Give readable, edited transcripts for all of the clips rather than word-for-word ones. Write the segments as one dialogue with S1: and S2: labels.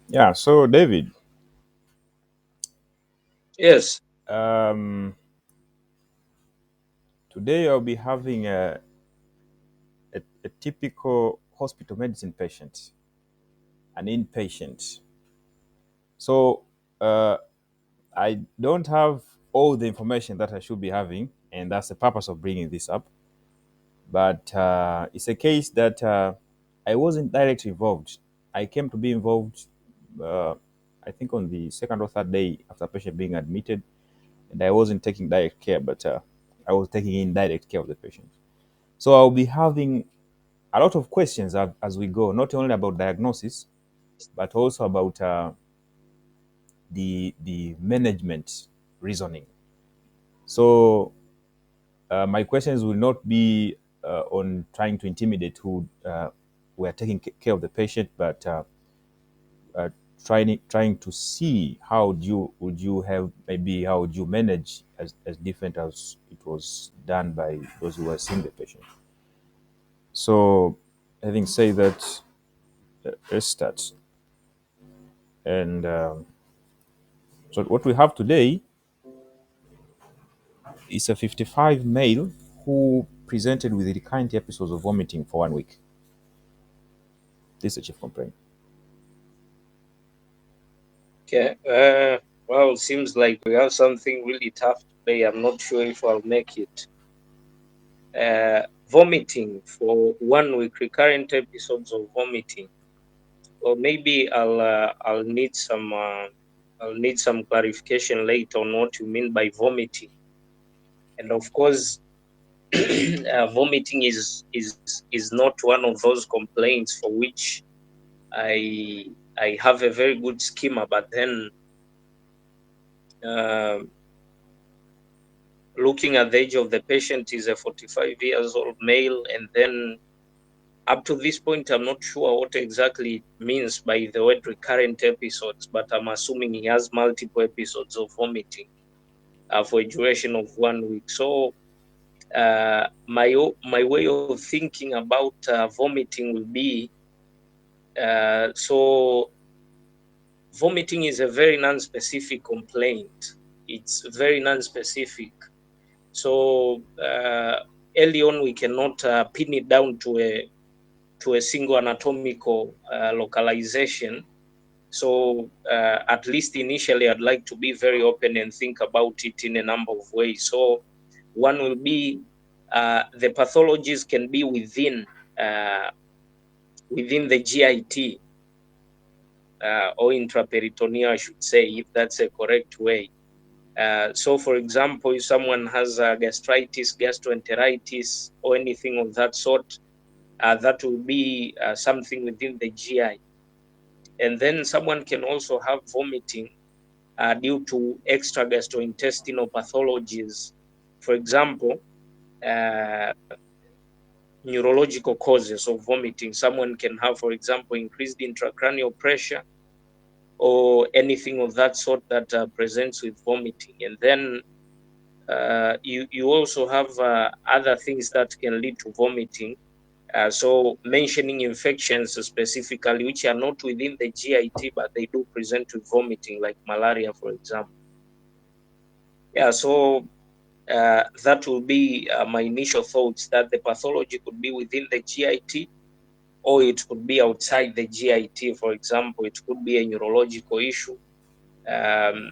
S1: Yeah, so David,
S2: Yes.
S1: um, today I'll be having a typical hospital medicine patient, an inpatient. So uh, I don't have all the information that I should be having, and that's the purpose of bringing this up. But it's a case that I wasn't directly involved. I came to be involved, uh, I think, on the second or third day after patient being admitted, and I wasn't taking direct care, but I was taking indirect care of the patient. So I'll be having a lot of questions as we go, not only about diagnosis, but also about the management reasoning. So my questions will not be on trying to intimidate who were taking care of the patient, but uh, trying to see how would you have maybe how would you manage as different as it was done by those who were seeing the patient. So having said that, let's start. And so what we have today is a 55 male who presented with recurrent episodes of vomiting for 1 week. This is a chief complaint.
S2: Okay. Well, seems like we have something really tough today. I'm not sure if I'll make it. Vomiting for 1 week, recurrent episodes of vomiting. Well, maybe I'll need some clarification later on what you mean by vomiting. And of course, vomiting is not one of those complaints for which I I have a very good schema, but then um looking at the age of the patient is a 45 years old male, and then up to this point I'm not sure what exactly it means by the word recurrent episodes, but I'm assuming he has multiple episodes of vomiting for a duration of 1 week. So my way of thinking about vomiting will be so vomiting is a very non-specific complaint. It's very non-specific. So early on, we cannot pin it down to a single anatomical localization. So at least initially, I'd like to be very open and think about it in a number of ways. So one will be the pathologies can be uh, within the GIT or intraperitoneal, I should say, if that's a correct way. So, for example, if someone has gastritis, gastroenteritis, or anything of that sort, that will be something within the GI. And then someone can also have vomiting due to extra gastrointestinal pathologies. For example, uh, neurological causes of vomiting. Someone can have, for example, increased intracranial pressure or anything of that sort that presents with vomiting. And then you also have other things that can lead to vomiting. So mentioning infections specifically, which are not within the GIT, but they do present with vomiting, like malaria, for example. Yeah, so that will be my initial thoughts that the pathology could be within the GIT or it could be outside the GIT. For example, it could be a neurological issue. Um,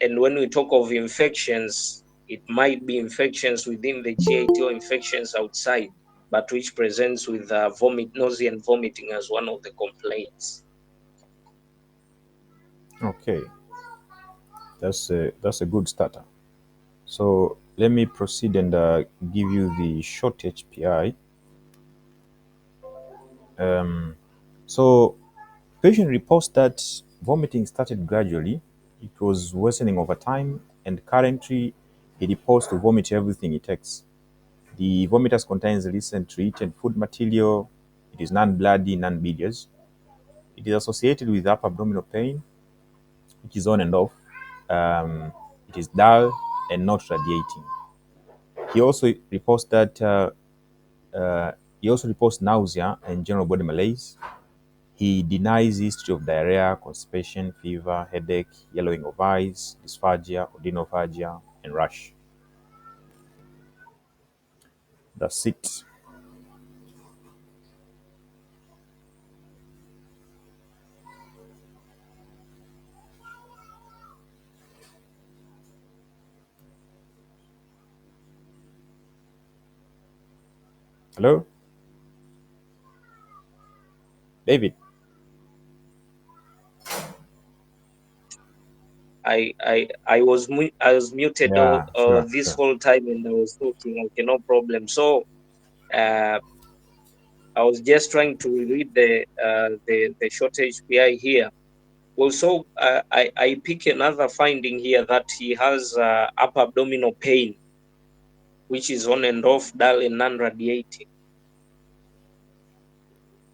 S2: and when we talk of infections, it might be infections within the GIT or infections outside, but which presents with nausea and vomiting as one of the complaints.
S1: Okay, that's a good starter. So let me proceed and give you the short HPI. Um, so patient reports that vomiting started gradually. It was worsening over time, and currently he reports to vomit everything he takes. The vomitus contains recently eaten food material. It is non-bloody, non-bilious. It is associated with upper abdominal pain, which is on and off. Um, it is dull and not radiating. He also reports that uh, he also reports nausea and general body malaise. He denies history of diarrhea, constipation, fever, headache, yellowing of eyes, dysphagia, odynophagia, and rash. That's it. Hello, David.
S2: I was muted all
S1: Yeah, sure,
S2: this
S1: sure.
S2: whole time, and I was talking. Okay, no problem. So uh, I was just trying to read the short HPI here. Also, I pick another finding here that he has upper abdominal pain, which is on and off, dull and non-radiating.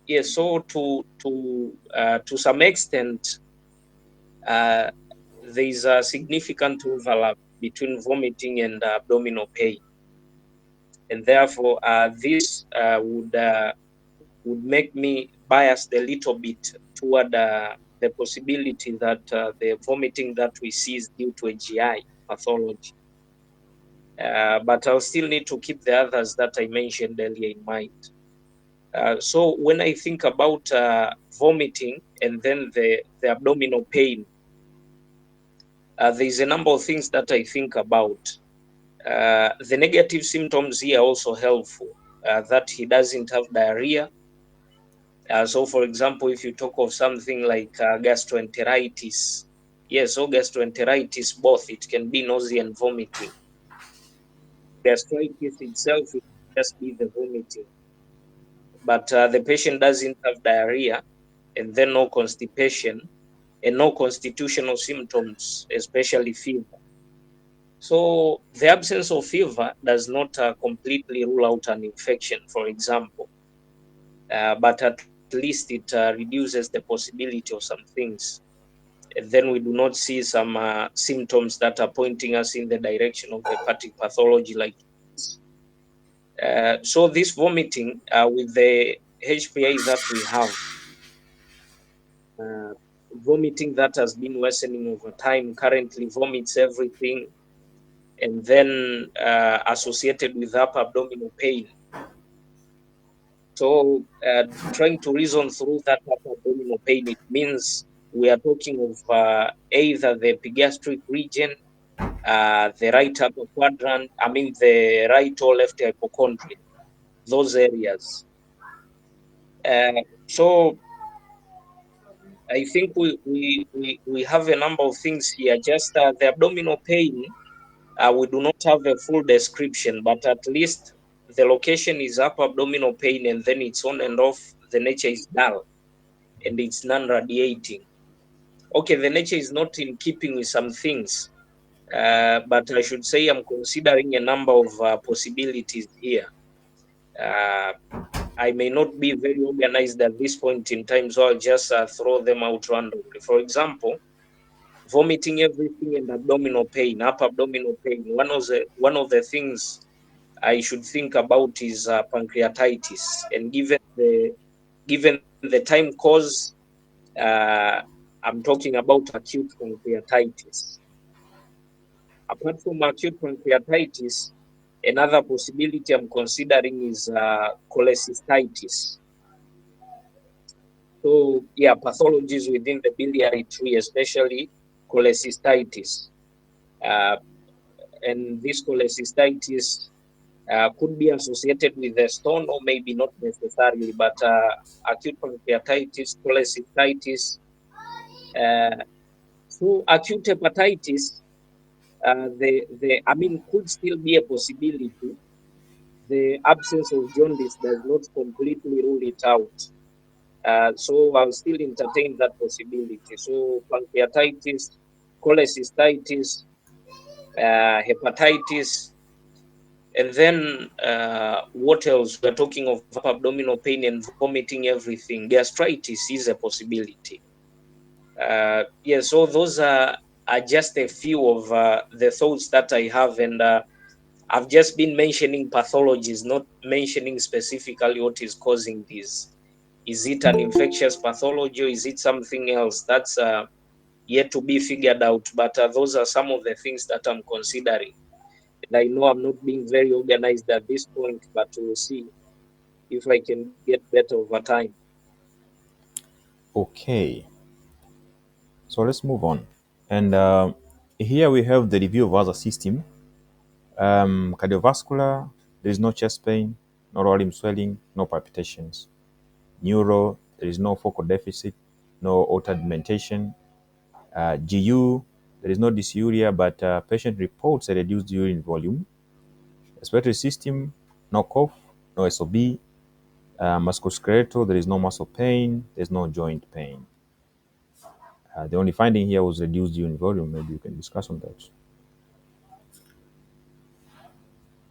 S2: Yes, so to some extent, uh, there is a significant overlap between vomiting and abdominal pain, and therefore this would make me biased a little bit toward the possibility that the vomiting that we see is due to a GI pathology. But I'll still need to keep the others that I mentioned earlier in mind. So when I think about vomiting and then the abdominal pain, there's a number of things that I think about. The negative symptoms here are also helpful, that he doesn't have diarrhea. So, for example, if you talk of something like gastroenteritis, yes, so gastroenteritis, both, it can be nausea and vomiting. Gastritis itself will just be the vomiting, but the patient doesn't have diarrhea and then no constipation and no constitutional symptoms, especially fever. So the absence of fever does not completely rule out an infection, for example, but at least it reduces the possibility of some things. And then we do not see some symptoms that are pointing us in the direction of hepatic pathology like this. So this vomiting with the HPA that we have, uh, vomiting that has been worsening over time, currently vomits everything, and then associated with upper abdominal pain. So trying to reason through that upper abdominal pain, it means we are talking of either the epigastric region, the right upper quadrant, I mean the right or left hypochondria, those areas. So I think we have a number of things here. Just the abdominal pain, we do not have a full description, but at least the location is upper abdominal pain, and then it's on and off. The nature is dull and it's non-radiating. Okay, the nature is not in keeping with some things, but I should say I'm considering a number of possibilities here. Uh, I may not be very organized at this point in time, so I'll just throw them out randomly. For example, vomiting everything and abdominal pain, upper abdominal pain. One of the things I should think about is pancreatitis, and given the time course, uh, I'm talking about acute pancreatitis. Apart from acute pancreatitis, another possibility I'm considering is cholecystitis. So, yeah, pathologies within the biliary tree, especially cholecystitis. Uh, and this cholecystitis could be associated with a stone or maybe not necessarily, but acute pancreatitis, cholecystitis. Uh, so acute hepatitis, I mean, could still be a possibility. The absence of jaundice does not completely rule it out. So I'll still entertain that possibility. So pancreatitis, cholecystitis, hepatitis, and then what else? We're talking of abdominal pain and vomiting everything. Gastritis is a possibility. Yeah, so those are just a few of the thoughts that I have, and I've just been mentioning pathologies, not mentioning specifically what is causing these. Is it an infectious pathology or is it something else? That's yet to be figured out. But those are some of the things that I'm considering. And I know I'm not being very organized at this point, but we'll see if I can get better over time.
S1: Okay, so let's move on. And here we have the review of other system. Cardiovascular, there is no chest pain, no lower limb swelling, no palpitations. Neuro, there is no focal deficit, no altered mentation. GU, there is no dysuria, but patient reports a reduced urine volume. Respiratory system, no cough, no SOB. Musculoskeletal, there is no muscle pain, there's no joint pain. The only finding here was reduced urine volume. Maybe you can discuss on that.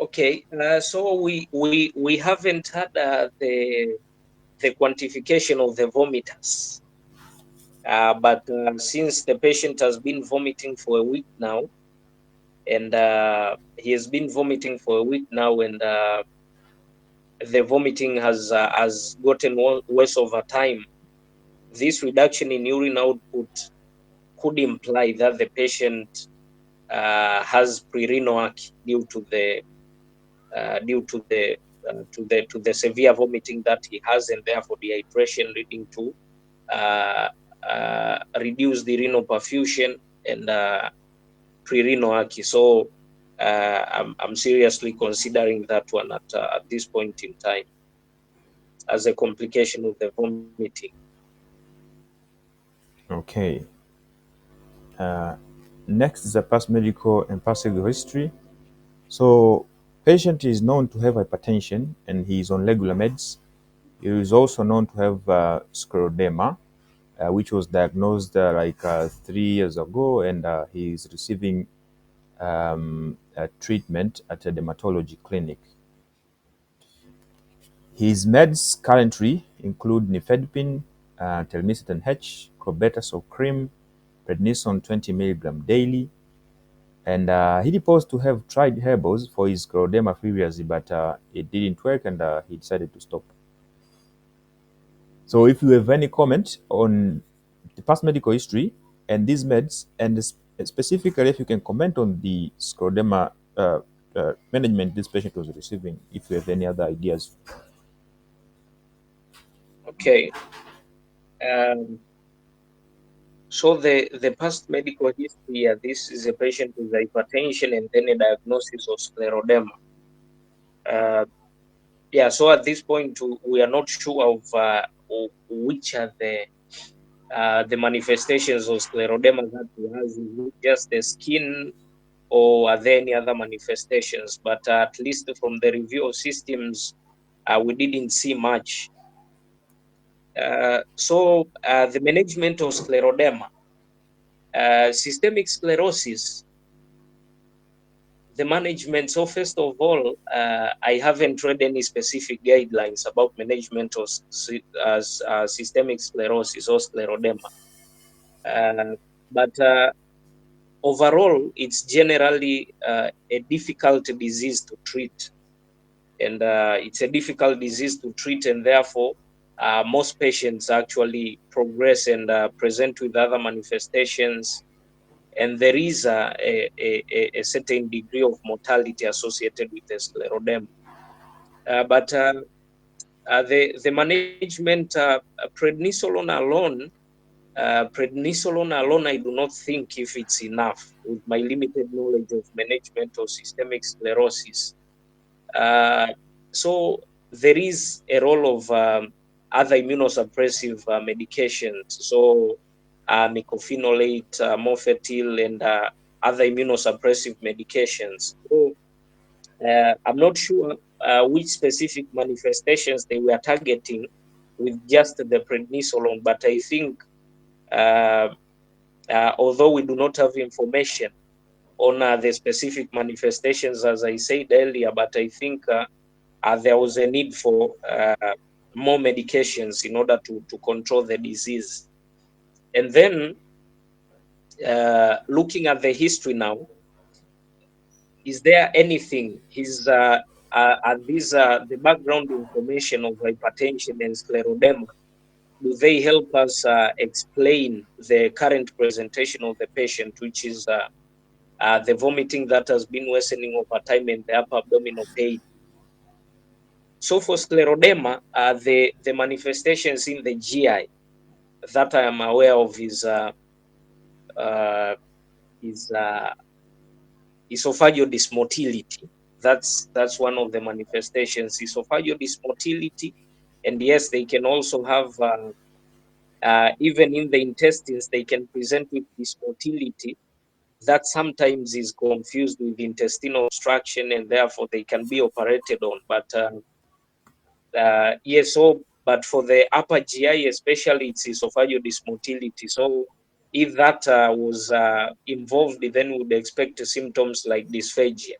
S2: Okay, so we haven't had the quantification of the vomiters, but since the patient has been vomiting for a week now, and he has been vomiting for a week now, and the vomiting has gotten worse over time. This reduction in urine output could imply that the patient has pre-renal arc due to the due to the severe vomiting that he has, and therefore dehydration leading to reduce the renal perfusion and pre-renal arc. So I'm seriously considering that one at this point in time as a complication of the vomiting.
S1: Okay. Next is the past medical and past legal history. So, patient is known to have hypertension and he is on regular meds. He is also known to have scleroderma, which was diagnosed 3 years ago, and he is receiving treatment at a dermatology clinic. His meds currently include nifedipine, telmisartan H, clobetasol cream, prednisone 20 milligram daily, and he reports to have tried herbals for his scleroderma previously, but it didn't work, and he decided to stop. So, if you have any comment on the past medical history and these meds, and specifically if you can comment on the scleroderma management this patient was receiving, if you have any other ideas.
S2: Okay. Um, so the past medical history, this is a patient with hypertension and then a diagnosis of scleroderma. Uh, yeah, so at this point we are not sure of which are the manifestations of scleroderma that he has. Is it just the skin, or are there any other manifestations? But at least from the review of systems, we didn't see much. So the management of scleroderma, systemic sclerosis, the management. So first of all, I haven't read any specific guidelines about management of systemic sclerosis or scleroderma. But overall, it's generally a difficult disease to treat, and it's a difficult disease to treat, and therefore most patients actually progress and present with other manifestations, and there is a certain degree of mortality associated with the scleroderma. But the management, prednisolone alone, I do not think if it's enough with my limited knowledge of management of systemic sclerosis. Uh, so there is a role of other immunosuppressive medications. So mycophenolate, mofetil, and other immunosuppressive medications. So I'm not sure which specific manifestations they were targeting with just the prednisolone, but I think uh, although we do not have information on the specific manifestations, as I said earlier, but I think there was a need for more medications in order to control the disease. And then looking at the history now, is there anything? Are these the background information of hypertension and scleroderma? do they help us explain the current presentation of the patient, which is the vomiting that has been worsening over time and the upper abdominal pain. So for scleroderma, the manifestations in the GI that I am aware of uh, is esophageal dysmotility. That's one of the manifestations, esophageal dysmotility. And yes, they can also have even in the intestines, they can present with dysmotility that sometimes is confused with intestinal obstruction, and therefore they can be operated on. But yes, so but for the upper GI, especially, it's esophageal dysmotility. So if that was involved, then we would expect symptoms like dysphagia.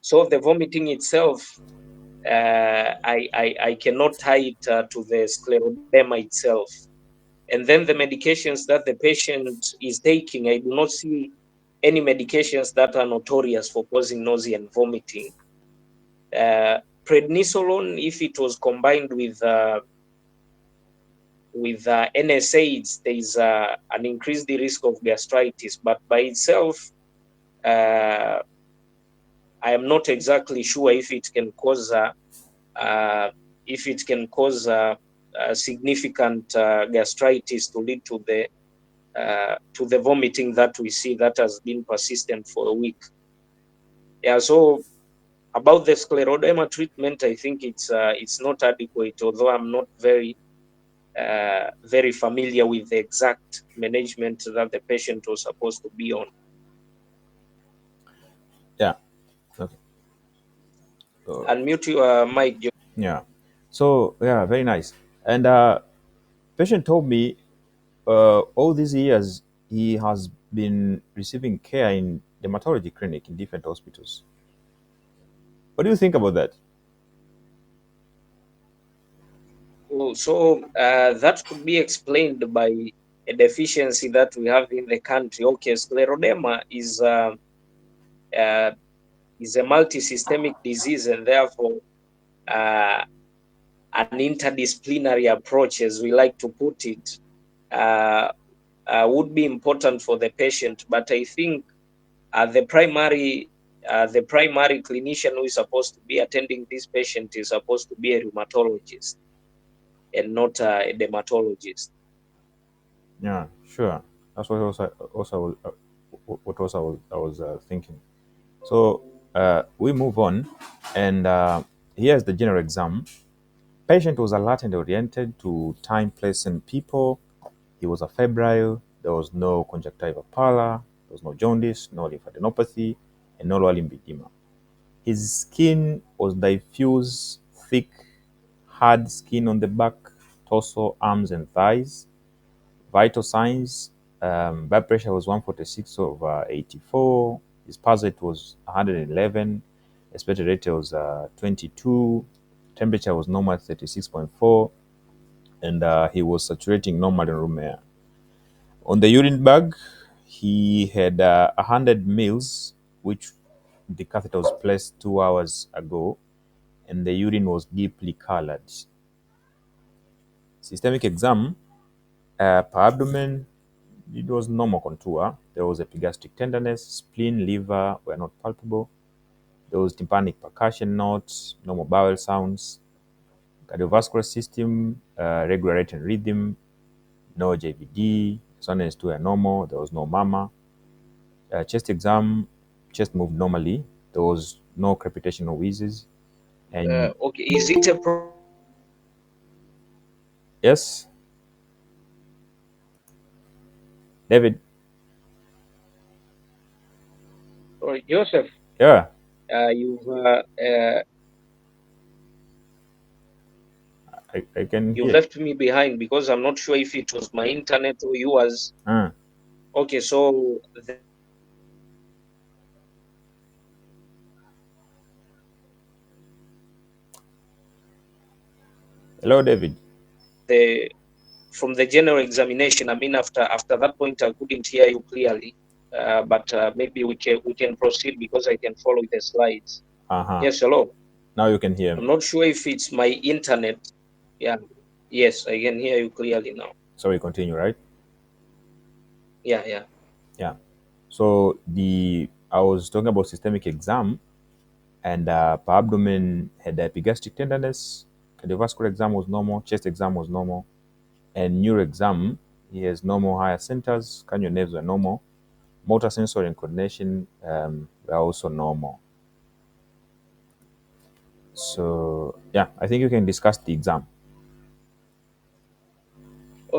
S2: So the vomiting itself, I cannot tie it to the scleroderma itself. And then the medications that the patient is taking, I do not see any medications that are notorious for causing nausea and vomiting. Prednisolone, if it was combined with NSAIDs, there is an increased risk of gastritis. But by itself, uh, I am not exactly sure if it can cause uh, significant gastritis to lead to the vomiting that we see that has been persistent for a week. Yeah, so about the scleroderma treatment, I think it's not adequate, although I'm not very familiar with the exact management that the patient was supposed to be on.
S1: Yeah. Okay.
S2: Unmute your mic.
S1: Yeah. So yeah, very nice. And patient told me all these years he has been receiving care in dermatology clinic in different hospitals. What do you think about that?
S2: So that could be explained by a deficiency that we have in the country. Okay, scleroderma uh, is a multisystemic disease, and therefore uh, an interdisciplinary approach, as we like to put it, uh, would be important for the patient. But I think the primary clinician who is supposed to be attending this patient is supposed to be a rheumatologist and not a dermatologist.
S1: Yeah, sure. That's what what also I was thinking. So we move on, and here's the general exam. Patient was alert and oriented to time, place, and people. He was a febrile. There was no conjunctiva pallor. There was no jaundice, no lymphadenopathy, and no lower limb edema. His skin was diffuse, thick, hard skin on the back, torso, arms, and thighs. Vital signs: blood pressure was 146 over 84. His pulse rate was 111. Expected rate was 22. Temperature was normal 36.4, and he was saturating normal in room air. On the urine bag, he had 100 mils, which the catheter was placed 2 hours ago, and the urine was deeply colored. Systemic exam, per abdomen, it was normal contour. There was epigastric tenderness, spleen, liver were not palpable. There was tympanic percussion notes, normal bowel sounds. Cardiovascular system, regular rate and rhythm, no JVD, soreness to a normal, there was no murmur. Chest exam, chest moved normally. There was no crepitation or wheezes. And
S2: Okay, is it a
S1: yes, David,
S2: Joseph?
S1: yeah,
S2: You've
S1: I can
S2: you
S1: hear.
S2: left me behind because I'm not sure if it was my internet or yours.
S1: Uh,
S2: Okay, so
S1: hello, David.
S2: the from the general examination, I mean, after that point, I couldn't hear you clearly. But maybe we can proceed because I can follow the slides.
S1: Uh huh.
S2: Yes, hello.
S1: Now you can hear
S2: I'm
S1: me.
S2: not sure if it's my internet. Yeah. Yes, I can hear you clearly now.
S1: So we continue, right?
S2: Yeah, yeah.
S1: Yeah. So the I was talking about systemic exam, and per abdomen had epigastric tenderness. Cardiovascular exam was normal. Chest exam was normal, and neuro exam he has normal higher centers. Cranial nerves were normal. Motor sensory and coordination were also normal. So yeah, I think you can discuss the exam.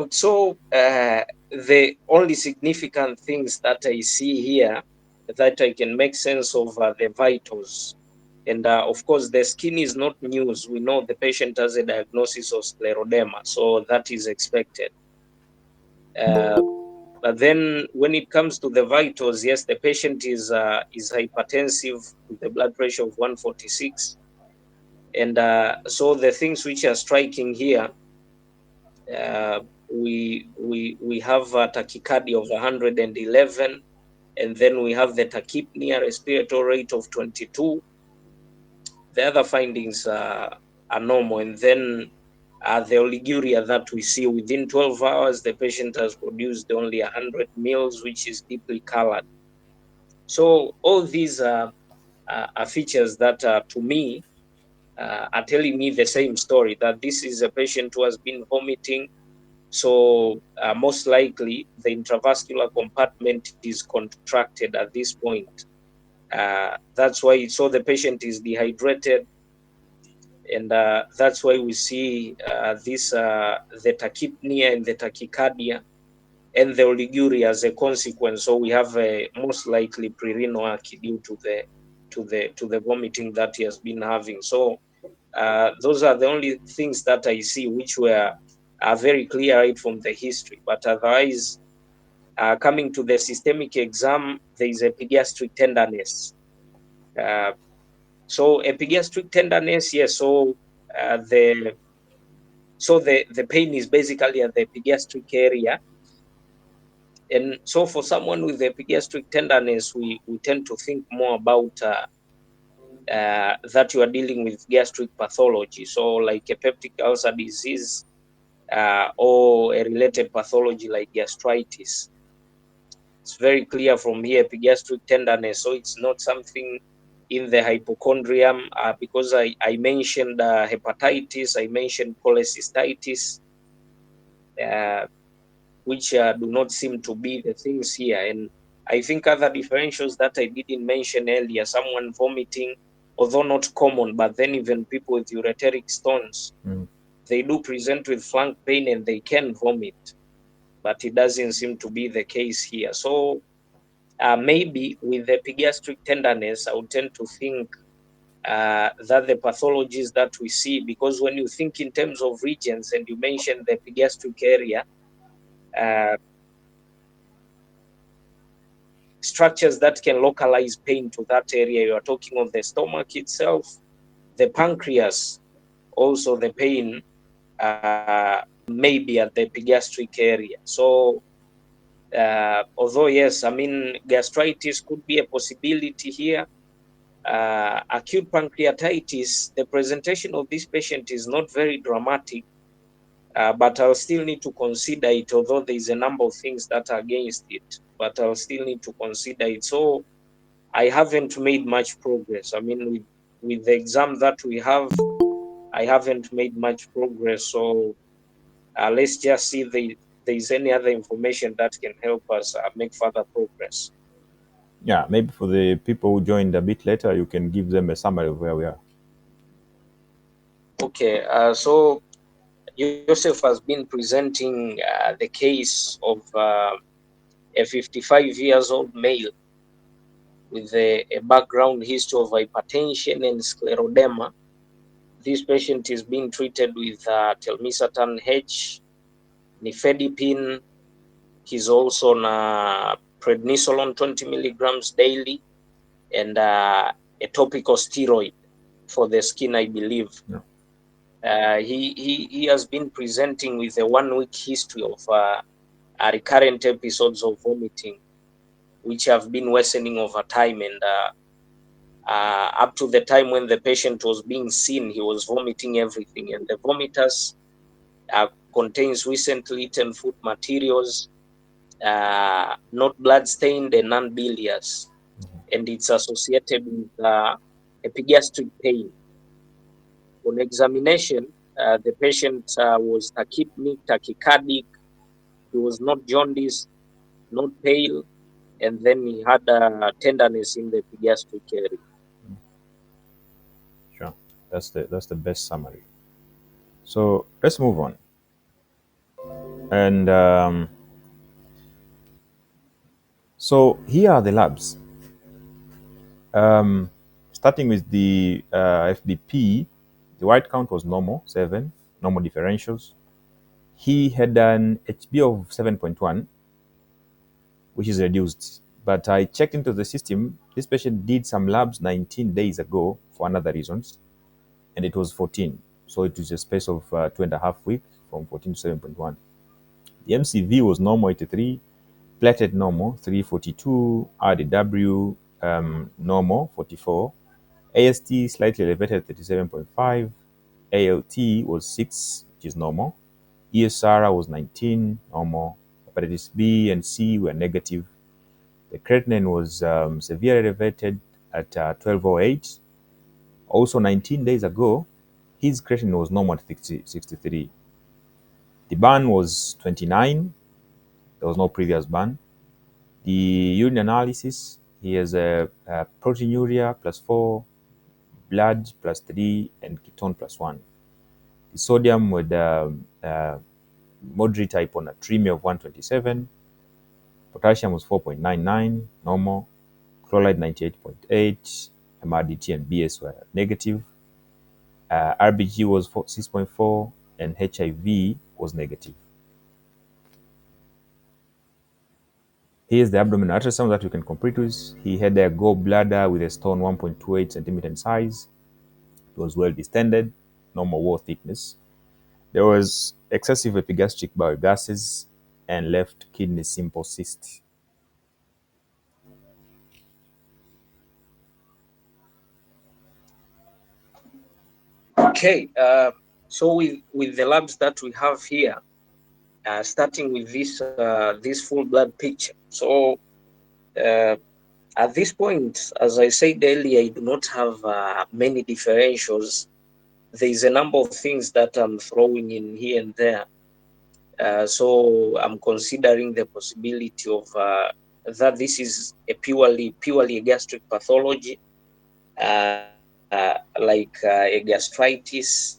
S2: So the only significant things that I see here that I can make sense of the vitals. And of course, the skin is not news. We know the patient has a diagnosis of scleroderma, so that is expected. Uh, but then when it comes to the vitals, yes, the patient is hypertensive with a blood pressure of 146. And so the things which are striking here, uh, we have a tachycardia of 111, and then we have the tachypnea respiratory rate of 22. The other findings are normal, and then the oliguria that we see within 12 hours, the patient has produced only 100 mils, which is deeply colored. So all these are features that, to me, are telling me the same story, that this is a patient who has been vomiting. So most likely the intravascular compartment is contracted at this point. That's why, so the patient is dehydrated, and that's why we see this the tachypnea and the tachycardia and the oliguria as a consequence. So we have a most likely prerenal arc due to the vomiting that he has been having. So those are the only things that I see which were very clear right from the history. But otherwise, coming to the systemic exam, there is epigastric tenderness. Uh, so epigastric tenderness, yes. So the the pain is basically at the epigastric area. And so for someone with epigastric tenderness, we tend to think more about that you are dealing with gastric pathology. So like a peptic ulcer disease or a related pathology like gastritis. It's very clear from here, epigastric tenderness. So it's not something in the hypochondrium because I mentioned hepatitis, I mentioned cholecystitis, uh, which do not seem to be the things here. And I think other differentials that I didn't mention earlier, someone vomiting, although not common, but then even people with ureteric stones,
S1: Mm.
S2: they do present with flank pain and they can vomit, but it doesn't seem to be the case here. So maybe with the epigastric tenderness, I would tend to think that the pathologies that we see, because when you think in terms of regions and you mentioned the epigastric area, uh, structures that can localize pain to that area, you are talking of the stomach itself, the pancreas, also the pain maybe at the epigastric area. So although yes, I mean gastritis could be a possibility here. Acute pancreatitis, the presentation of this patient is not very dramatic, but I'll still need to consider it, although there is a number of things that are against it, but I'll still need to consider it. So I haven't made much progress. I mean, with the exam that we have, I haven't made much progress. So let's just see if there is any other information that can help us make further progress.
S1: Yeah, maybe for the people who joined a bit later, you can give them a summary of where we are.
S2: Okay, so Joseph has been presenting the case of a 55 years old male with a background history of hypertension and scleroderma. This patient is being treated with telmisartan H, nifedipine. He's also on prednisolone 20 milligrams daily, and a topical steroid for the skin, I believe.
S1: Yeah.
S2: He has been presenting with a 1 week history of recurrent episodes of vomiting, which have been worsening over time. And up to the time when the patient was being seen, he was vomiting everything. And the vomiters contains recently eaten food materials, not blood stained and non-bilious, and it's associated with epigastric pain. On examination, the patient was tachypneic, tachycardic. He was not jaundiced, not pale, and then he had tenderness in the epigastric area.
S1: Sure. That's the best summary. So let's move on. And so here are the labs. Starting with the FBP, the white count was normal, 7, normal differentials. He had an HB of 7.1, which is reduced. But I checked into the system. This patient did some labs 19 days ago for another reasons, and it was 14. So it was a space of 2.5 weeks from 14 to 7.1. The MCV was normal, 83, platelet normal, 342, RDW normal, 44, AST slightly elevated, 37.5, ALT was 6, which is normal, ESR was 19, normal, hepatitis B and C were negative. The creatinine was severely elevated at 1208. Also, 19 days ago, his creatinine was normal at 63. The ban was 29. There was no previous ban. The urine analysis, he has a proteinuria +4, blood +3, and ketone +1. The sodium with moderate hyponatremia of 127. Potassium was 4.99, normal. Chloride 98.8. MRDT and BS were negative. RBG was 6.4, and HIV was negative. Here's the abdominal ultrasound that we can complete with. He had a gallbladder with a stone 1.28 centimeter in size. It was well distended, normal wall thickness. There was excessive epigastric bile gases and left kidney simple cyst.
S2: Okay, so with the labs that we have here, starting with this full blood picture. So at this point, as I said earlier, I do not have many differentials. There is a number of things that I'm throwing in here and there. So I'm considering the possibility of that this is a purely a gastric pathology, like a gastritis.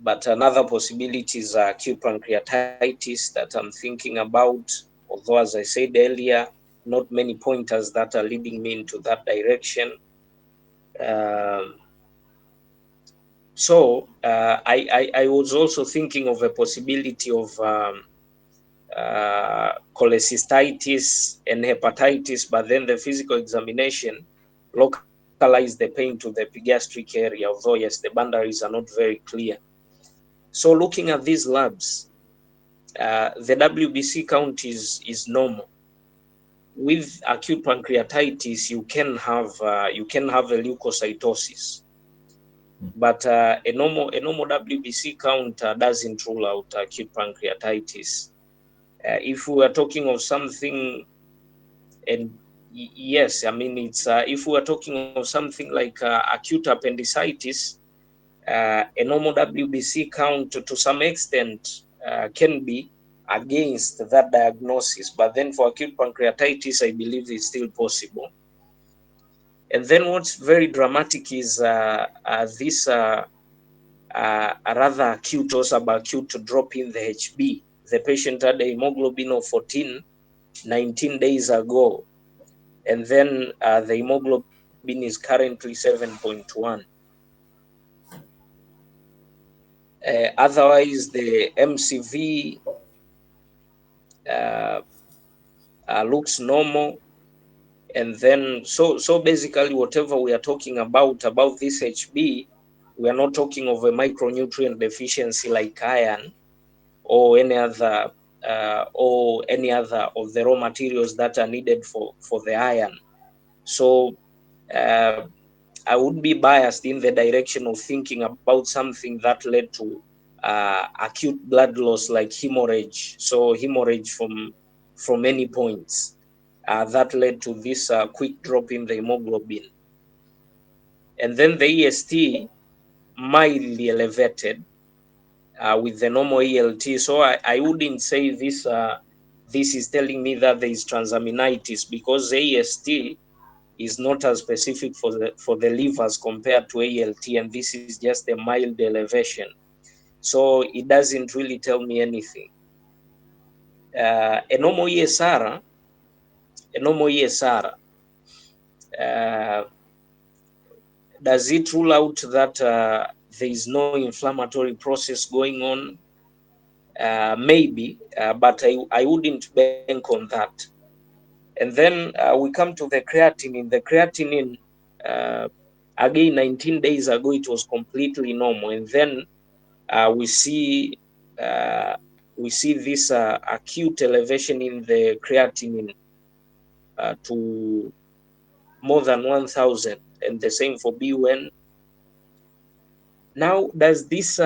S2: But another possibility is acute pancreatitis that I'm thinking about. Although, as I said earlier, not many pointers that are leading me into that direction. Um, so I was also thinking of a possibility of cholecystitis and hepatitis, but then the physical examination localized the pain to the epigastric area, although yes, the boundaries are not very clear. So looking at these labs, the WBC count is normal. With acute pancreatitis, you can have a leukocytosis, but a normal WBC count doesn't rule out acute pancreatitis. If we are talking of something, and yes, I mean it's if we are talking of something like acute appendicitis, a normal WBC count to some extent can be against that diagnosis, but then for acute pancreatitis, I believe it's still possible. And then what's very dramatic is this a rather acute or subacute drop in the HB. The patient had a hemoglobin of 14 19 days ago, and then the hemoglobin is currently 7.1. Otherwise, the MCV uh, looks normal. And then, so basically, whatever we are talking about this HB, we are not talking of a micronutrient deficiency like iron or any other of the raw materials that are needed for the iron. So I would be biased in the direction of thinking about something that led to acute blood loss like hemorrhage. So hemorrhage from any points that led to this quick drop in the hemoglobin. And then the EST mildly elevated with the normal ELT. So I wouldn't say this is telling me that there is transaminitis, because AST is not as specific for the livers compared to ALT, and this is just a mild elevation. So it doesn't really tell me anything. A normal ESR, uh, does it rule out that there is no inflammatory process going on? Maybe, but I wouldn't bank on that. And then we come to the creatinine. The creatinine, uh, again, 19 days ago, it was completely normal. And then we see this acute elevation in the creatinine to more than 1,000, and the same for BUN. Now, does this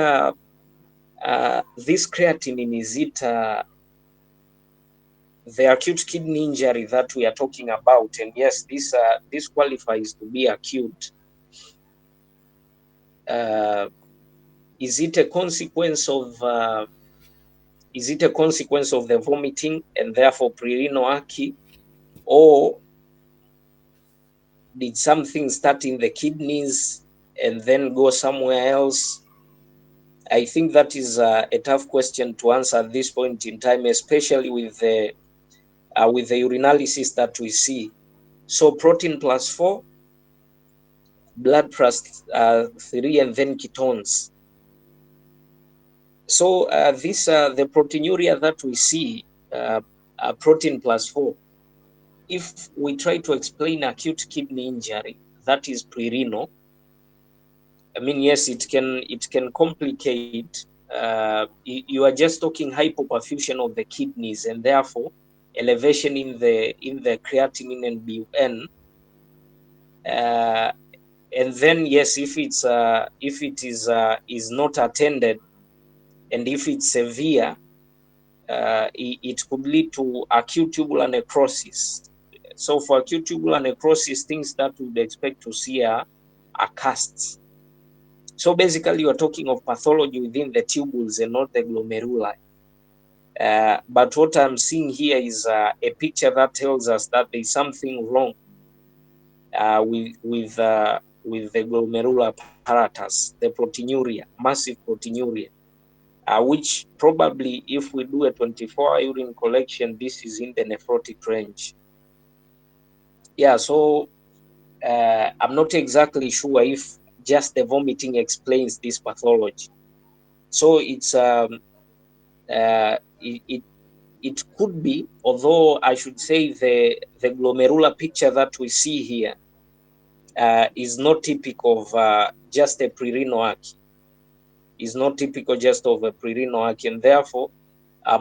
S2: creatinine, is it the acute kidney injury that we are talking about? And yes, this qualifies to be acute. Uh, is it a consequence of the vomiting and therefore prerenal achy, or did something start in the kidneys and then go somewhere else? I think that is a tough question to answer at this point in time, especially with the urinalysis that we see. So protein plus 4, blood plus 3, and then ketones. So the proteinuria that we see, protein plus 4, if we try to explain acute kidney injury that is prerenal, I mean, yes, it can complicate. You are just talking hypoperfusion of the kidneys, and therefore elevation in the creatinine and BUN. Uh, and then yes, if it is not attended, and if it's severe, it could lead to acute tubular necrosis. So for acute tubular necrosis, things that we would expect to see are casts. So basically, you're talking of pathology within the tubules and not the glomeruli. But what I'm seeing here is a picture that tells us that there's something wrong with the glomerular apparatus, the proteinuria, massive proteinuria, which probably, if we do a 24-hour urine collection, this is in the nephrotic range. Yeah, so I'm not exactly sure if just the vomiting explains this pathology. So it could be, although I should say the glomerular picture that we see here is not typical of just a prerenal achy. Is not typical just of a prerenal achy, and therefore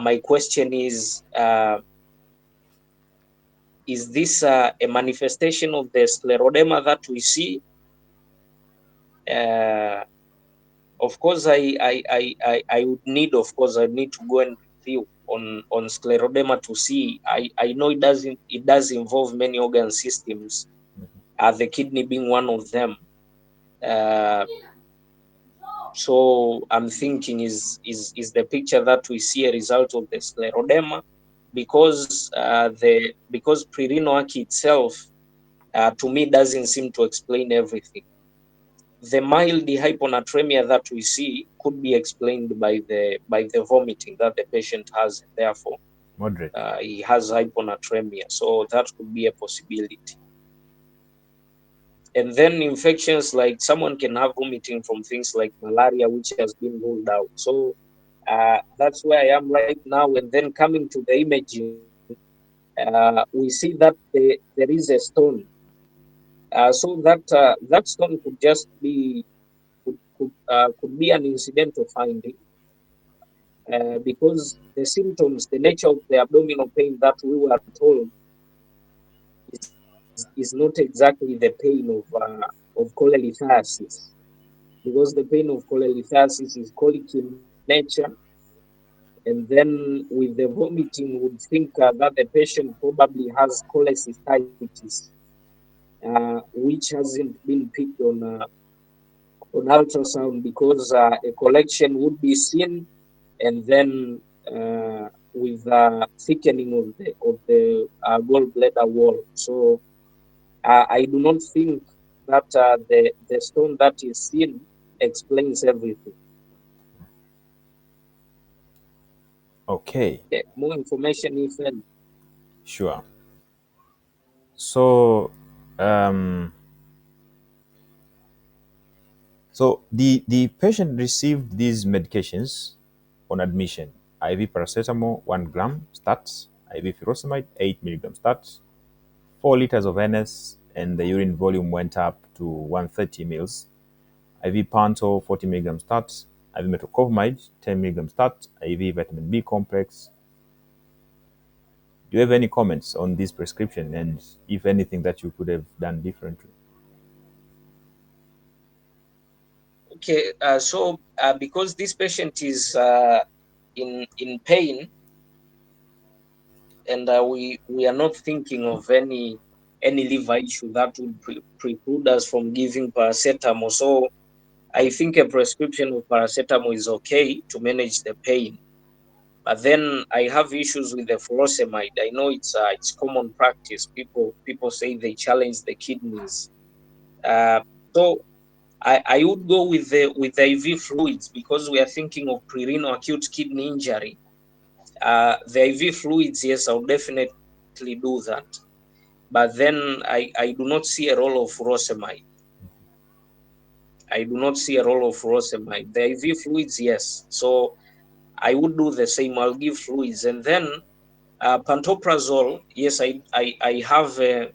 S2: my question is this a manifestation of the scleroderma that we see? Uh, of course, I would need, of course, I need to go and review on scleroderma to see. I know it does involve many organ systems, the kidney being one of them. Uh, so I'm thinking, is the picture that we see a result of the scleroderma? Because prerenal achy itself, to me, doesn't seem to explain everything. The mild hyponatremia that we see could be explained by the vomiting that the patient has, and therefore
S1: Moderate.
S2: he has hyponatremia. So that could be a possibility. And then infections, like someone can have vomiting from things like malaria, which has been ruled out. So that's where I am right now. And then coming to the imaging, we see that there is a stone. So that stone could be an incidental finding, because the symptoms, the nature of the abdominal pain that we were told is not exactly the pain of cholelithiasis, because the pain of cholelithiasis is colic in nature, nature. And then with the vomiting, would think that the patient probably has cholecystitis, which hasn't been picked on ultrasound because a collection would be seen, and then with thickening of the gallbladder wall. So I do not think that the stone that is seen explains everything.
S1: Okay,
S2: More information if any.
S1: sure. So, um, the patient received these medications on admission: IV paracetamol 1 gram starts, IV furosemide 8 milligrams starts, 4 liters of NS, and the urine volume went up to 130 mils. IV Panto 40 milligrams starts, IV metoclopramide 10 milligrams starts, IV vitamin B complex. Do you have any comments on this prescription, and if anything that you could have done differently?
S2: Okay, so because this patient is in pain, and we are not thinking of any liver issue that would preclude us from giving paracetamol. So I think a prescription of paracetamol is okay to manage the pain. But then I have issues with the furosemide. I know it's common practice. People say they challenge the kidneys. Uh, so I would go with the IV fluids because we are thinking of prerenal acute kidney injury. The IV fluids, yes, I'll definitely do that. But then I do not see a role of furosemide. I do not see a role of furosemide. The IV fluids, yes. So I would do the same. I'll give fluids, and then pantoprazole. Yes, I have a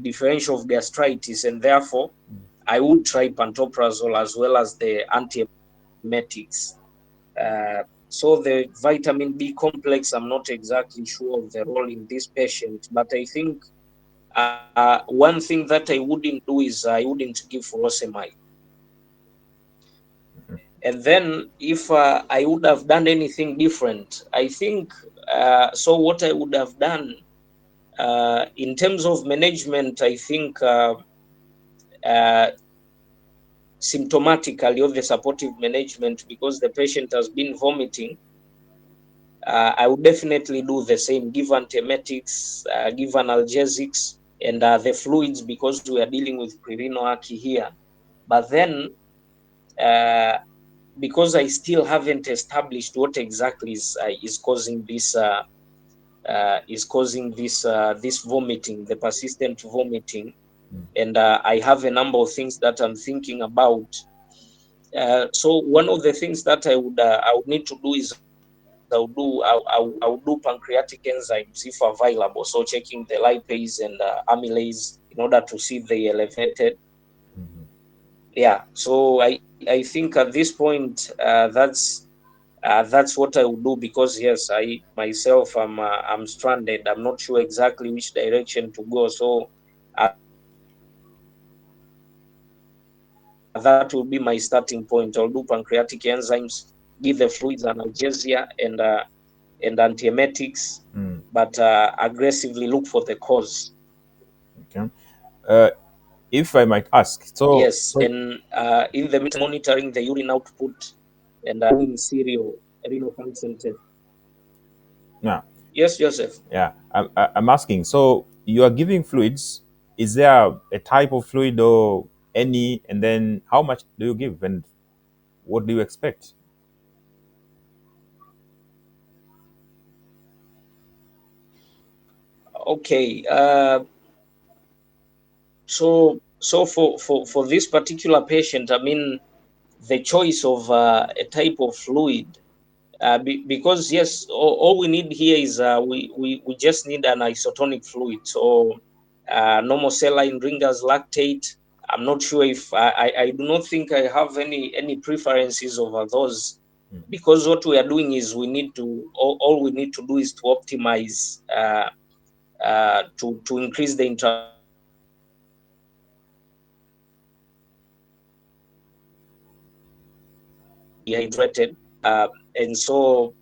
S2: differential of gastritis, and therefore I would try pantoprazole as well as the antiemetics. So the vitamin B complex, I'm not exactly sure of the role in this patient, but I think one thing that I wouldn't do is I wouldn't give furosemide. And then if I would have done anything different, I think so. What I would have done in terms of management, I think uh, symptomatically of the supportive management, because the patient has been vomiting, I would definitely do the same, give antiemetics, give analgesics, and the fluids, because we are dealing with prerenal archi here. But then, uh, because I still haven't established what exactly is causing this vomiting, the persistent vomiting, and I have a number of things that I'm thinking about. So one of the things that I would need to do is I'll do pancreatic enzymes if available. So checking the lipase and amylase in order to see if they elevated. Yeah. So I think at this point that's what I would do, because yes, I myself I'm stranded. I'm not sure exactly which direction to go. So that will be my starting point. I'll do pancreatic enzymes, give the fluids analgesia, and antiemetics, but aggressively look for the cause.
S1: Okay. Uh, if I might ask,
S2: Yes,
S1: so,
S2: and in the meantime, monitoring the urine output and doing serial renal function test.
S1: yeah,
S2: Yes, Joseph.
S1: yeah, I'm asking. So you are giving fluids. Is there a type of fluid or any, and then how much do you give, and what do you expect?
S2: Okay. So for this particular patient, I mean, the choice of a type of fluid, because yes, all we need here is we just need an isotonic fluid. So normal saline, Ringer's lactate. I'm not sure if I do not think I have any preferences over those, because what we are doing is we need to all we need to do is to optimize to increase the intravenous flow. So I would definitely go with the isotonic fluid. dehydrated. And so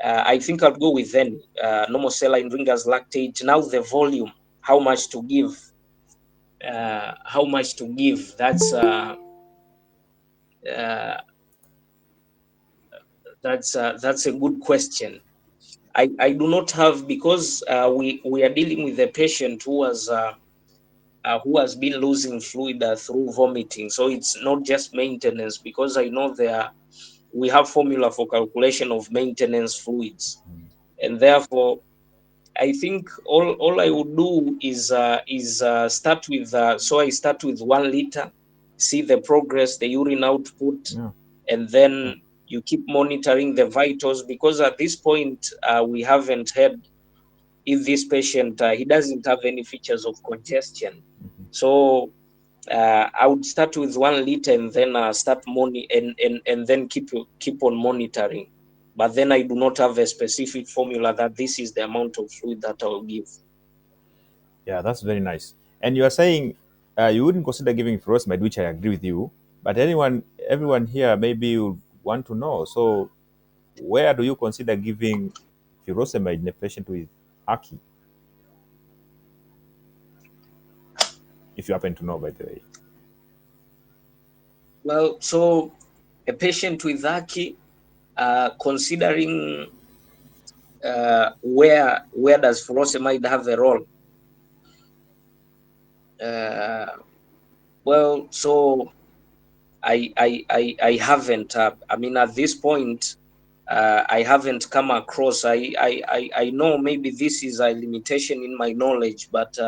S2: I think I'll go with then normal saline ringers lactate. Now the volume, how much to give, uh, that's a good question. I do not have, because we are dealing with a patient who has been losing fluid through vomiting. So it's not just maintenance, because I know we have formula for calculation of maintenance fluids, and therefore I think all I would do is start with so I start with 1 liter, see the progress, the urine output,
S1: Yeah.
S2: and
S1: Yeah.
S2: then you keep monitoring the vitals, because at this point we haven't had, if this patient he doesn't have any features of congestion. So I would start with 1 liter and then start and then keep on monitoring. But then I do not have a specific formula that this is the amount of fluid that I will give.
S1: Yeah, that's very nice. And you are saying you wouldn't consider giving furosemide, which I agree with you. But everyone here maybe would want to know. So, where do you consider giving furosemide in a patient with Aki, if you happen to know, by the way?
S2: Well, so a patient with Aki, considering where does furosemide have a role? Uh, well, so I haven't. I mean, at this point, I haven't come across. I know maybe this is a limitation in my knowledge, but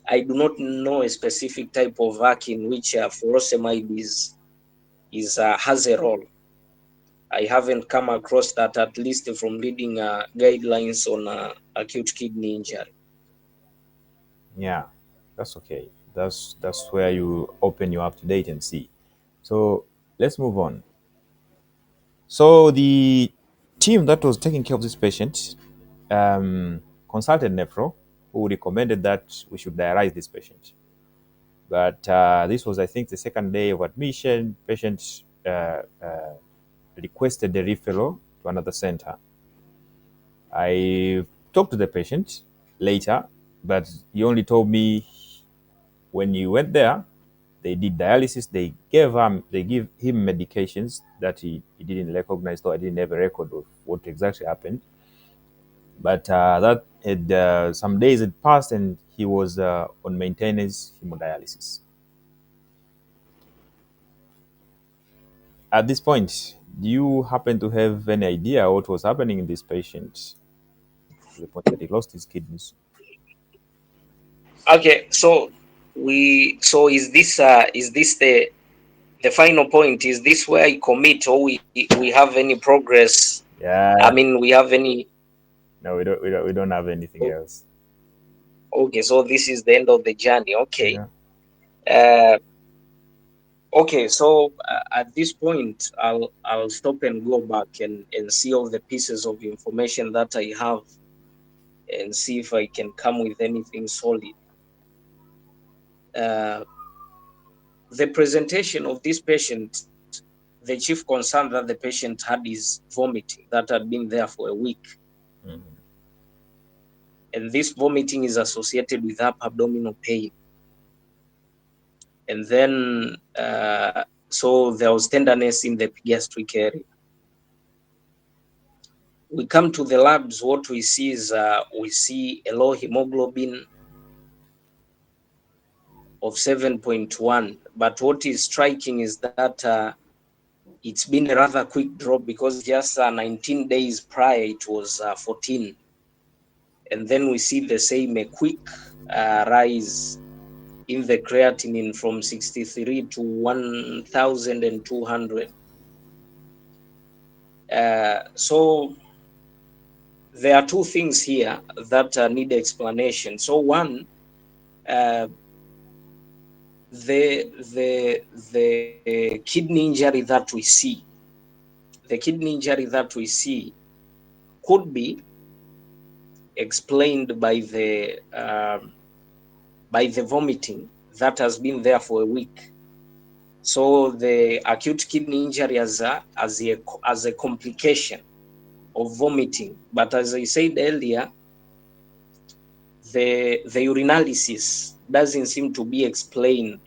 S2: I do not know a specific type of work in which furosemide is has a role. I haven't come across that, at least from reading guidelines on acute kidney injury.
S1: Yeah, that's okay. That's where you open you up to date and see. So let's move on. So the team that was taking care of this patient consulted Nephro, who recommended that we should dialyze this patient. But this was, I think, the second day of admission. Patient requested a referral to another center. I talked to the patient later, but he only told me when he went there, they did dialysis. They give him medications that he didn't recognize, so I didn't have a record of what exactly happened. But that had some days had passed, and he was on maintenance hemodialysis. At this point, do you happen to have any idea what was happening in this patient to the point that he lost his kidneys?
S2: Okay, so is this the final point? Is this where I commit, or we have any progress? I
S1: Yeah,
S2: mean, we have any.
S1: no, we don't have anything else.
S2: Okay, so this is the end of the journey. Okay.
S1: Yeah.
S2: Uh, okay, so at this point, I'll stop and go back and see all the pieces of information that I have, and see if I can come with anything solid. Uh, the presentation of this patient, the chief concern that the patient had is vomiting that had been there for a week,
S1: Mhm.
S2: and this vomiting is associated with upper abdominal pain. And then so there was tenderness in the epigastric area. We come to the labs, what we see is we see a low hemoglobin of 7.1, but what is striking is that it's been a rather quick drop, because just 19 days prior it was 14, and then we see the same a quick rise in the creatinine from 63 to 1,200. So there are two things here that need explanation. So one, uh, the kidney injury that we see, could be explained by the vomiting that has been there for a week. So the acute kidney injury as a complication of vomiting. But as I said earlier, the urinalysis doesn't seem to be explained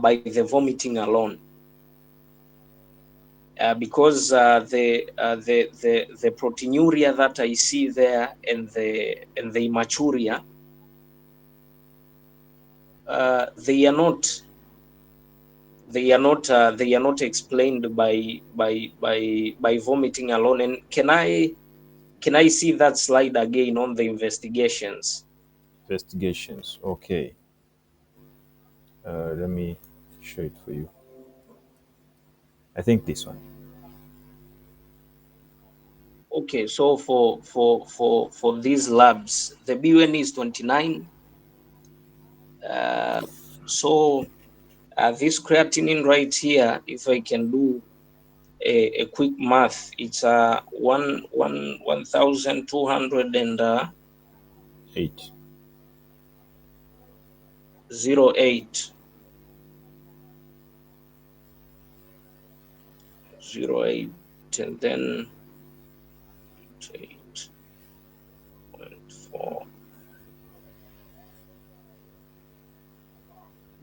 S2: by the vomiting alone, because the proteinuria that I see there and the hematuria, they are not explained by vomiting alone. And can I see that slide again on the investigations?
S1: Investigations. Okay. Let me show it for you. I think this one.
S2: Okay, so for these labs, the BUN is 29. Uh, so this creatinine right here, if I can do a quick math, it's 1,200 and
S1: 8.
S2: 08 08, and then 8.4.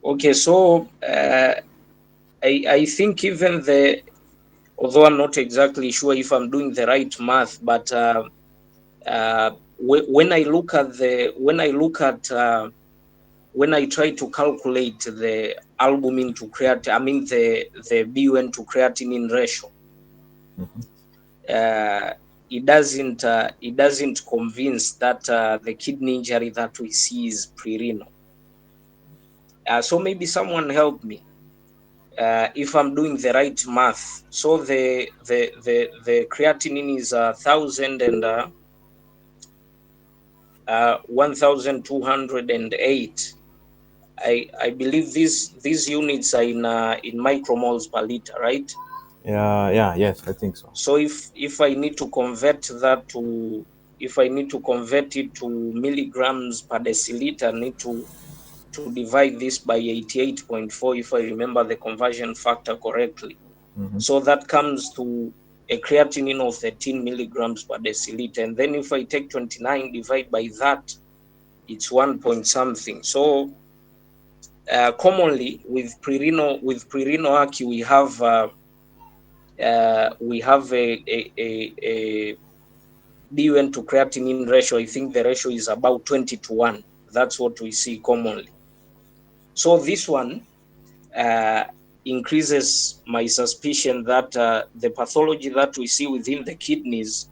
S2: Okay, so I think even although I'm not exactly sure if I'm doing the right math, but when I look at when I try to calculate the albumin to creatinine, I mean the BUN to creatinine ratio, uh, it doesn't convince that the kidney injury that we see is pre-renal. So maybe someone help me if I'm doing the right math. So the creatinine is 1,000 and 1,208. I believe these units are in micromoles per liter, right?
S1: Yeah, yeah, yes, I think so.
S2: So if I need to convert that to if I need to convert it to milligrams per deciliter, I need to divide this by 88.4 if I remember the conversion factor correctly.
S1: Hmm.
S2: So that comes to a creatinine of 13 milligrams per deciliter. And then if I take 29 divide by that, it's 1 point something. So commonly with pre-renal ACI, we have a BUN to creatinine ratio. I think the ratio is about 20:1. That's what we see commonly. So this one uh, increases my suspicion that the pathology that we see within the kidneys,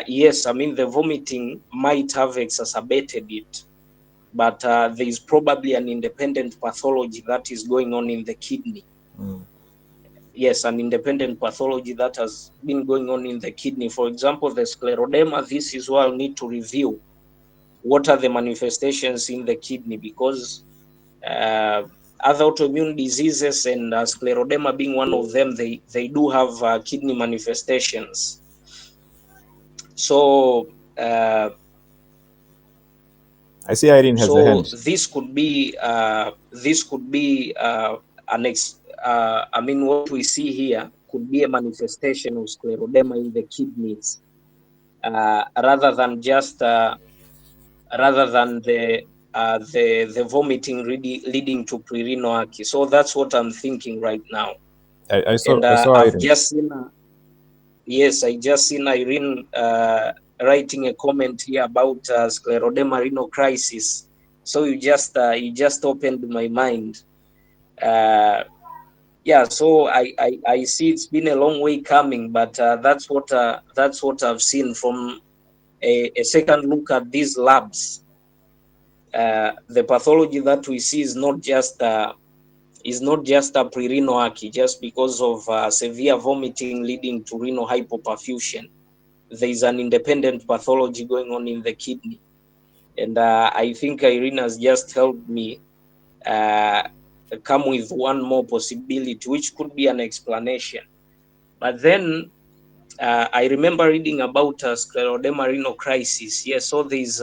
S2: yes, I mean, the vomiting might have exacerbated it, but there is probably an independent pathology that is going on in the kidney.
S1: Mm.
S2: Yes, an independent pathology that has been going on in the kidney. For example, the scleroderma, this is where I'll need to review what are the manifestations in the kidney, because uh, other autoimmune diseases and scleroderma being one of them, they do have kidney manifestations. So uh,
S1: I see Irene has a
S2: so
S1: hand.
S2: this could be I mean, what we see here could be a manifestation of scleroderma in the kidneys, rather than just rather than the vomiting really leading to pre-renal ACI. So that's what I'm thinking right now. And
S1: I saw
S2: I've
S1: Irene.
S2: just seen yes, I just seen Irene writing a comment here about scleroderma renal crisis. So you just opened my mind. Uh, yeah, so I see it's been a long way coming, but that's what I've seen from a second look at these labs. The pathology that we see is not just a pre-renal ACI, just because of severe vomiting leading to renal hypoperfusion. There is an independent pathology going on in the kidney, and I think Irene has just helped me uh, come with one more possibility, which could be an explanation. But then I remember reading about scleroderma renal crisis. Yes, so there's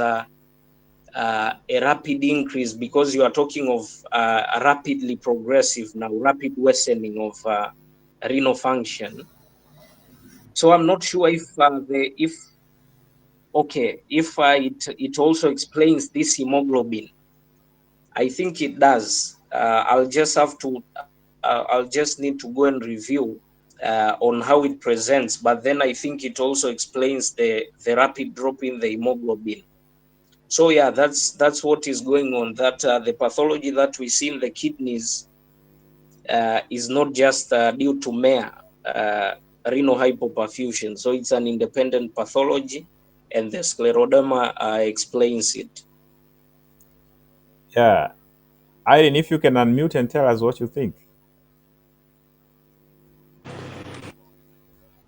S2: a rapid increase, because you are talking of a rapidly progressive now, rapid worsening of renal function. So I'm not sure if if okay, if it also explains this hemoglobin. I think it does. I'll just need to go and review on how it presents. But then I think it also explains the rapid drop in the hemoglobin. So yeah, that's what is going on. That the pathology that we see in the kidneys is not just due to mere uh, renal hypoperfusion. So it's an independent pathology, and the scleroderma explains it.
S1: Yeah. Irene, if you can unmute and tell us what you think.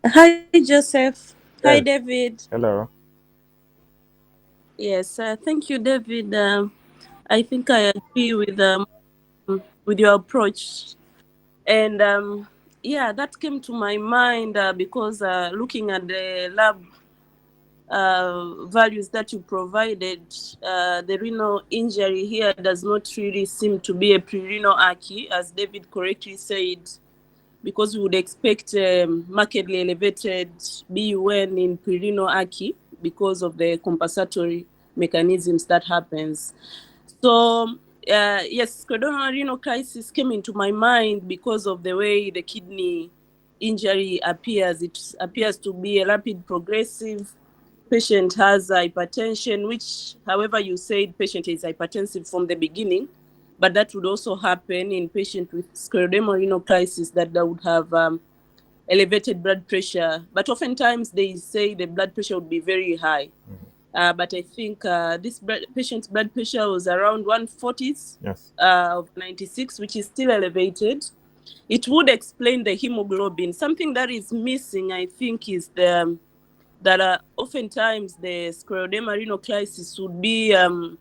S3: Hi, Joseph. Hi,
S1: Yes.
S3: David.
S1: Hello.
S3: Yes, thank you, David. I think I agree with your approach, and yeah, that came to my mind because looking at the lab values that you provided, the renal injury here does not really seem to be a prerenal achy, as David correctly said, because we would expect markedly elevated BUN in prerenal achy because of the compensatory mechanisms that happens. So yes, scleroderma renal crisis came into my mind because of the way the kidney injury appears. It appears to be a rapid progressive. Patient has hypertension, which, however, you said patient is hypertensive from the beginning, but that would also happen in patient with scleroderma renal crisis that would have elevated blood pressure. But oftentimes they say the blood pressure would be very high. But I think this patient's blood pressure was around 140s
S1: Yes.
S3: of 96, which is still elevated. It would explain the hemoglobin. Something that is missing, I think, is that oftentimes the scleroderma renal crisis would be the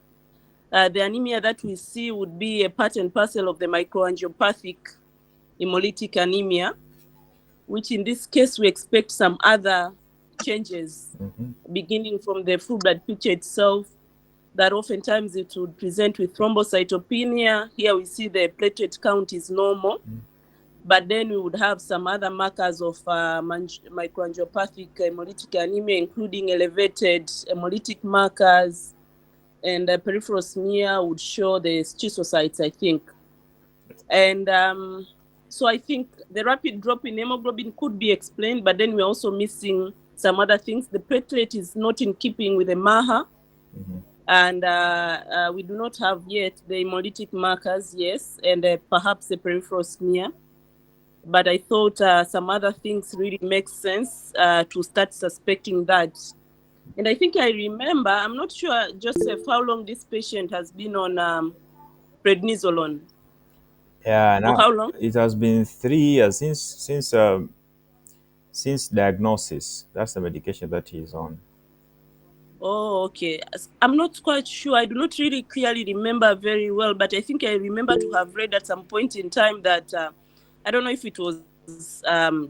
S3: anemia that we see would be a part and parcel of the microangiopathic hemolytic anemia, which in this case we expect some other changes
S1: Mm-hmm.
S3: beginning from the full blood picture itself, that oftentimes it would present with thrombocytopenia. Here we see the platelet count is normal, but then we would have some other markers of microangiopathic hemolytic anemia, including elevated hemolytic markers, and peripheral smear would show the schistocytes, I think. And so I think the rapid drop in hemoglobin could be explained, but then we're also missing some other things. The platelet is not in keeping with the MAHA,
S1: Mm-hmm.
S3: and we do not have yet the hemolytic markers, yes, and perhaps the peripheral smear. But I thought some other things really make sense to start suspecting that. And I think I remember, I'm not sure, Joseph, how long this patient has been on prednisolone.
S1: Yeah.
S3: For
S1: Now
S3: how long?
S1: it has been 3 years since diagnosis. That's the medication that he's on.
S3: Oh, okay. I'm not quite sure. I do not really clearly remember very well, but I think I remember to have read at some point in time that I don't know if it was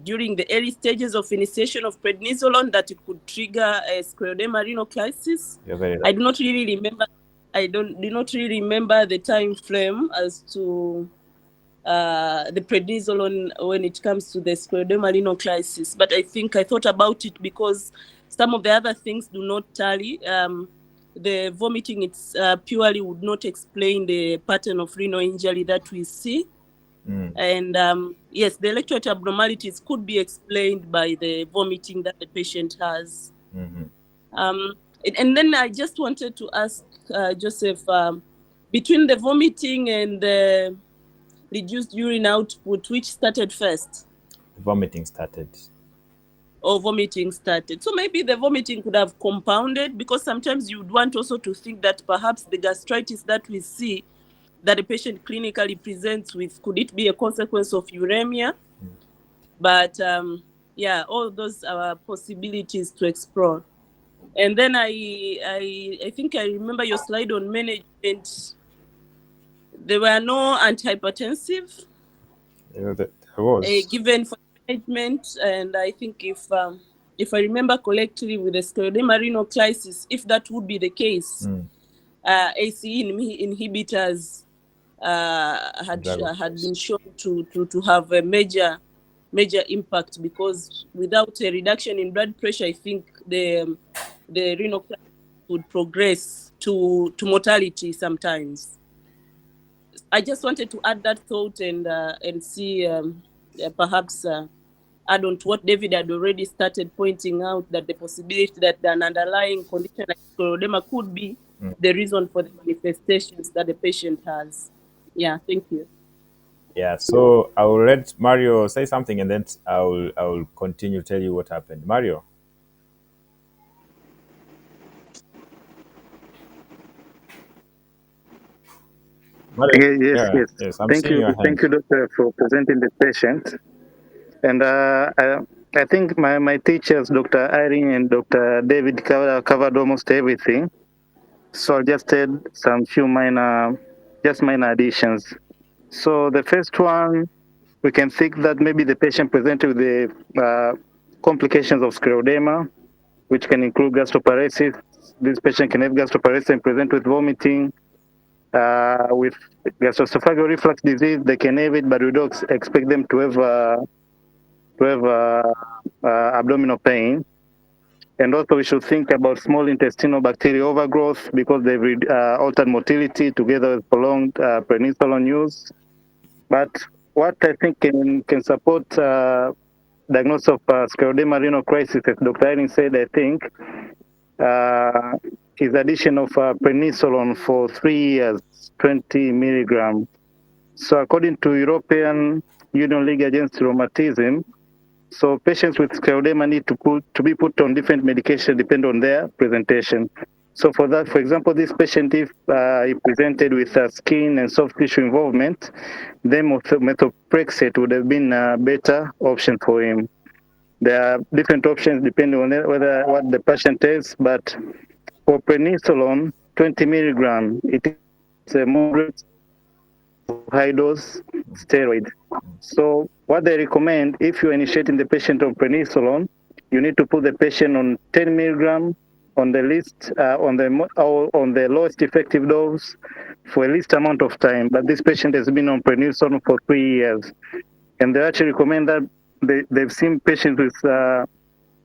S3: during the early stages of initiation of prednisolone that it could trigger a scleroderma renal crisis.
S1: You're very
S3: I
S1: right.
S3: do not really remember. I don't do not really remember the time frame as to the prednisolone when it comes to the scleroderma renal crisis. But I think I thought about it because some of the other things do not tally. The vomiting, it's purely would not explain the pattern of renal injury that we see.
S1: Mm.
S3: And yes, the electrolyte abnormalities could be explained by the vomiting that the patient has.
S1: Mm-hmm.
S3: Um, and then I just wanted to ask Joseph, between the vomiting and the reduced urine output, which started first?
S1: Vomiting started.
S3: Or vomiting started? So maybe the vomiting could have compounded, because sometimes you would want also to think that perhaps the gastritis that we see that the patient clinically presents with, could it be a consequence of uremia? But yeah, all those are possibilities to explore. And then I think I remember your slide on management. There were no antihypertensive
S1: There was.
S3: given for management. And I think if I remember correctly, with the scleroderma renal crisis, if that would be the case,
S1: Mm.
S3: ACE inhibitors had been shown to have a major impact, because without a reduction in blood pressure, I think the renal crisis would progress to mortality sometimes. I just wanted to add that thought and see perhaps add on to what David had already started pointing out, that the possibility that an underlying condition like scleroderma could be the reason for the manifestations that the patient has. Yeah, thank you.
S1: Yeah, so I will let Mario say something, and then I will continue to tell you what happened. Mario. Mario.
S4: Yes,
S1: Yeah,
S4: yes.
S1: yes, I'm seeing your hand.
S4: Thank you, doctor, for presenting the patient. And I think my teachers, Dr. Irene and Dr. David, covered almost everything. So I'll just add some few minor additions. So the first one, we can think that maybe the patient presented with the complications of scleroderma, which can include gastroparesis. This patient can have gastroparesis and present with vomiting. With gastroesophageal reflux disease, they can have it, but we don't expect them to have abdominal pain. And also, we should think about small intestinal bacterial overgrowth because they've altered motility together with prolonged prednisolone use. But what I think can support diagnosis of scleroderma renal crisis, as Dr. Irene said, I think, is addition of prednisolone for 3 years, 20 milligrams. So according to European Union League Against Rheumatism, so patients with scleroderma need to be put on different medication depending on their presentation. So for that, for example, this patient, if he presented with skin and soft tissue involvement, then methotrexate would have been a better option for him. There are different options depending on what the patient is, but for prednisolone, 20 milligram, it is a moderate high dose steroid. So what they recommend, if you're initiating the patient on prednisolone, you need to put the patient on 10 milligram on the list, on the lowest effective dose for a least amount of time. But this patient has been on prednisolone for 3 years. And they actually recommend that they've seen patients with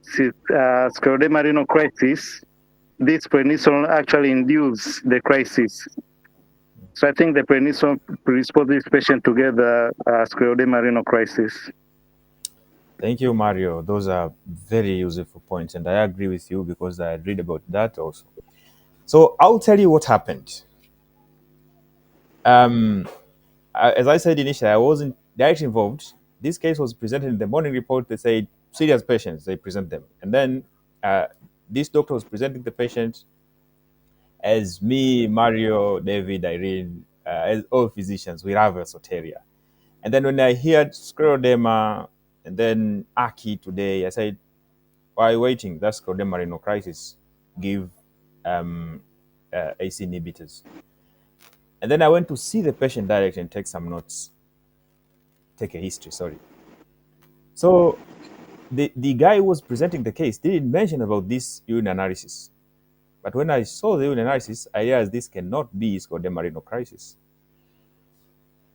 S4: scleroderma renal crisis. This prednisolone actually induces the crisis. So I think the prednisone predisposes patient to get the scleroderma renal crisis.
S1: Thank you, Mario. Those are very useful points, and I agree with you because I read about that also. So I'll tell you what happened. As I said initially, I wasn't directly involved. This case was presented in the morning report. They said serious patients, they present them. And then this doctor was presenting the patient as me, Mario, David, Irene, as all physicians. We have a soteria. And then when I heard scleroderma and then Aki today, I said, why waiting? That's scleroderma renal crisis. Give AC inhibitors. And then I went to see the patient directly and take some notes. Take a history, sorry. So the guy who was presenting the case didn't mention about this urine analysis. But when I saw the urine analysis, I realized this cannot be scleroderma renal crisis.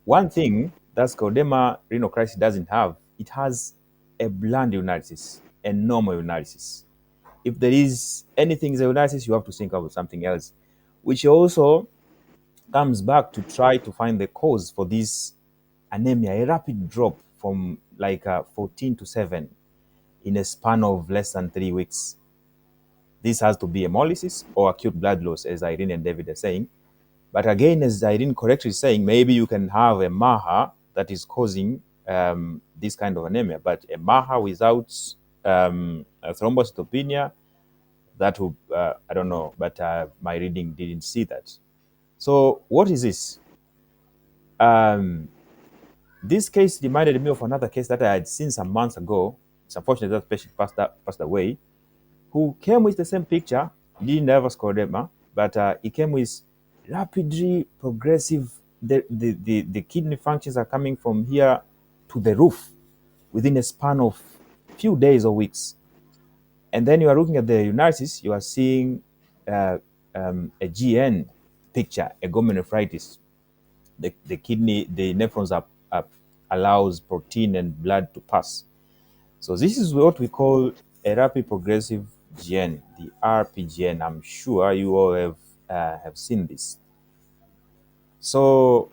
S1: One thing that scleroderma renal crisis doesn't have, it has a bland urinalysis and normal urinalysis. If there is anything in the urinalysis, you have to think about something else, which also comes back to try to find the cause for this anemia, a rapid drop from like 14 to 7 in a span of less than 3 weeks. This has to be hemolysis or acute blood loss, as Irene and David are saying. But again, as Irene correctly is saying, maybe you can have a MAHA that is causing this kind of anemia, but a MAHA without a thrombocytopenia, that would, I don't know, but my reading didn't see that. So what is this? This case reminded me of another case that I had seen some months ago. It's unfortunate that patient passed away, who came with the same picture, didn't have a scleroderma, but he came with rapidly progressive, the kidney functions are coming from here to the roof within a span of few days or weeks. And then you are looking at the urinalysis, you are seeing a GN picture, a glomerulonephritis. The kidney, the nephrons allows protein and blood to pass. So this is what we call a rapid progressive GN, the RPGN. I'm sure you all have seen this. So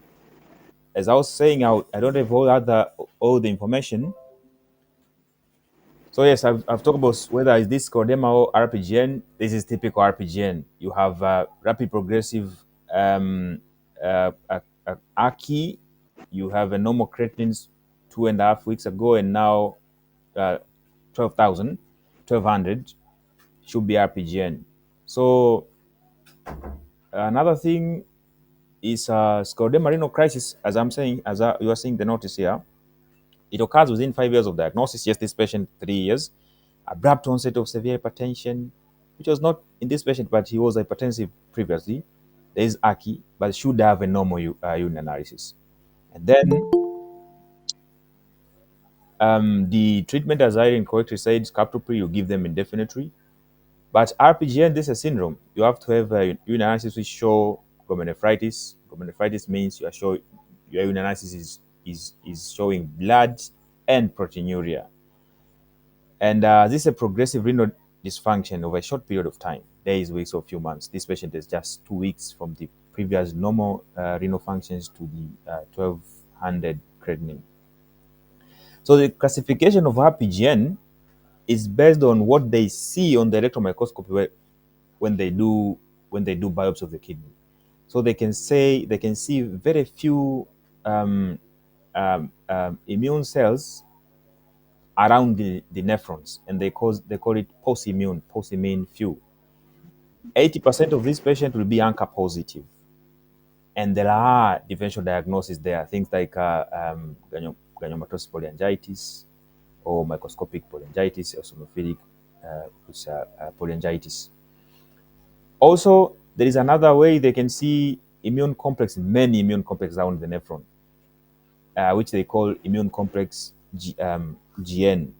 S1: as I was saying, I don't have all the information. So yes, I've talked about whether is this scleroderma or RPGN. This is typical RPGN. You have rapid progressive ACI. You have a normal creatinine 2.5 weeks ago, and now 12,000, 1,200 should be RPGN. So another thing is scleroderma renal crisis. As I'm saying, you are seeing the notice here, it occurs within 5 years of diagnosis. Yes, this patient 3 years. Abrupt onset of severe hypertension, which was not in this patient, but he was hypertensive previously. There is ACI, but should have a normal urine analysis. And then the treatment, as Irene correctly said, captopril, you give them indefinitely. But RPGN, this is a syndrome. You have to have a urine analysis which show glomerulonephritis. Glomerulonephritis means your urine analysis is showing blood and proteinuria. And this is a progressive renal dysfunction over a short period of time, days, weeks, or few months. This patient is just 2 weeks from the previous normal renal functions to the 1200 creatinine. So the classification of RPGN is based on what they see on the electron microscopy when they do biopsy of the kidney. So they can see very few immune cells around the nephrons, and they call it post-immune few. 80% of this patient will be ANCA positive, and there are differential diagnoses there, things like granulomatous polyangiitis or microscopic polyangiitis, eosinophilic polyangiitis. Also, there is another way they can see many immune complexes around the nephron, which they call immune complex GN.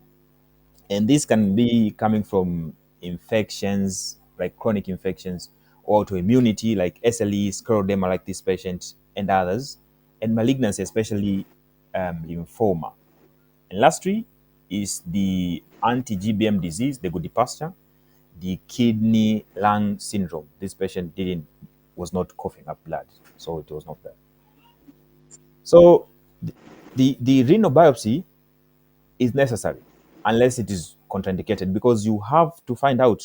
S1: And this can be coming from infections, like chronic infections, or autoimmunity, like SLE, scleroderma, like this patient, and others, and malignancy, especially lymphoma. And lastly is the anti-GBM disease, the Goodipasture, the kidney lung syndrome. This patient was not coughing up blood, so it was not there. So the renal biopsy is necessary unless it is contraindicated, because you have to find out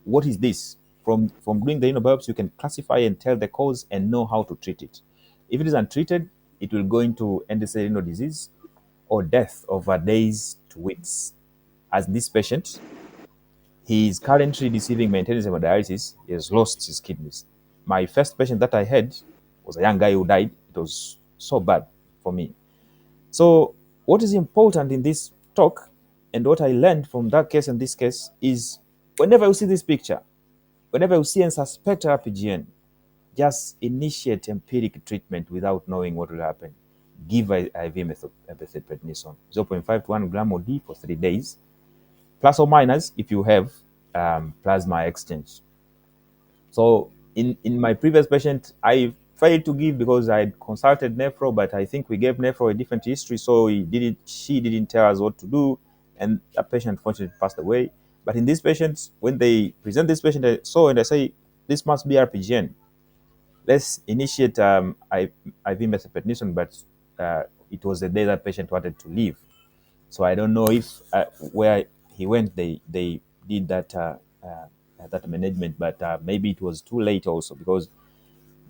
S1: what is this. From doing the renal biopsy, you can classify and tell the cause and know how to treat it. If it is untreated, it will go into end-stage renal disease or death over days to weeks. As this patient, he is currently receiving maintenance hemodialysis. He has lost his kidneys. My first patient that I had was a young guy who died. It was so bad for me. So what is important in this talk, and what I learned from that case and this case, is whenever you see this picture, whenever you see and suspect RPGN, just initiate empiric treatment without knowing what will happen. Give IV methylprednisolone, 0.5 to 1 gram OD for 3 days, plus or minus if you have plasma exchange. So in my previous patient, I failed to give because I had consulted nephro, but I think we gave nephro a different history, so she didn't tell us what to do, and that patient unfortunately passed away. But in this patient, when they present this patient, I saw and I say, this must be RPGN. Let's initiate IV methylprednisolone, but it was the day that patient wanted to leave. So I don't know if where he went, they did that management, but maybe it was too late also, because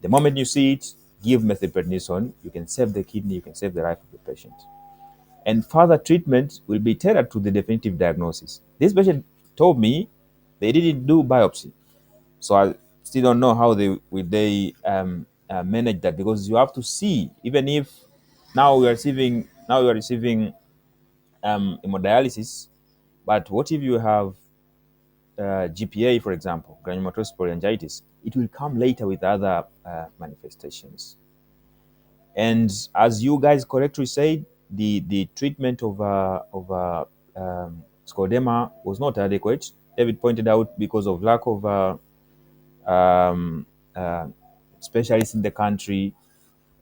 S1: the moment you see it, give methylprednisolone, you can save the kidney, you can save the life of the patient. And further treatment will be tailored to the definitive diagnosis. This patient told me they didn't do biopsy, so I still don't know how they manage that, because you have to see, even if now you are receiving hemodialysis, but what if you have GPA, for example, granulomatous polyangiitis? It will come later with other manifestations. And as you guys correctly said, the treatment of scleroderma was not adequate. David pointed out, because of lack of specialists in the country,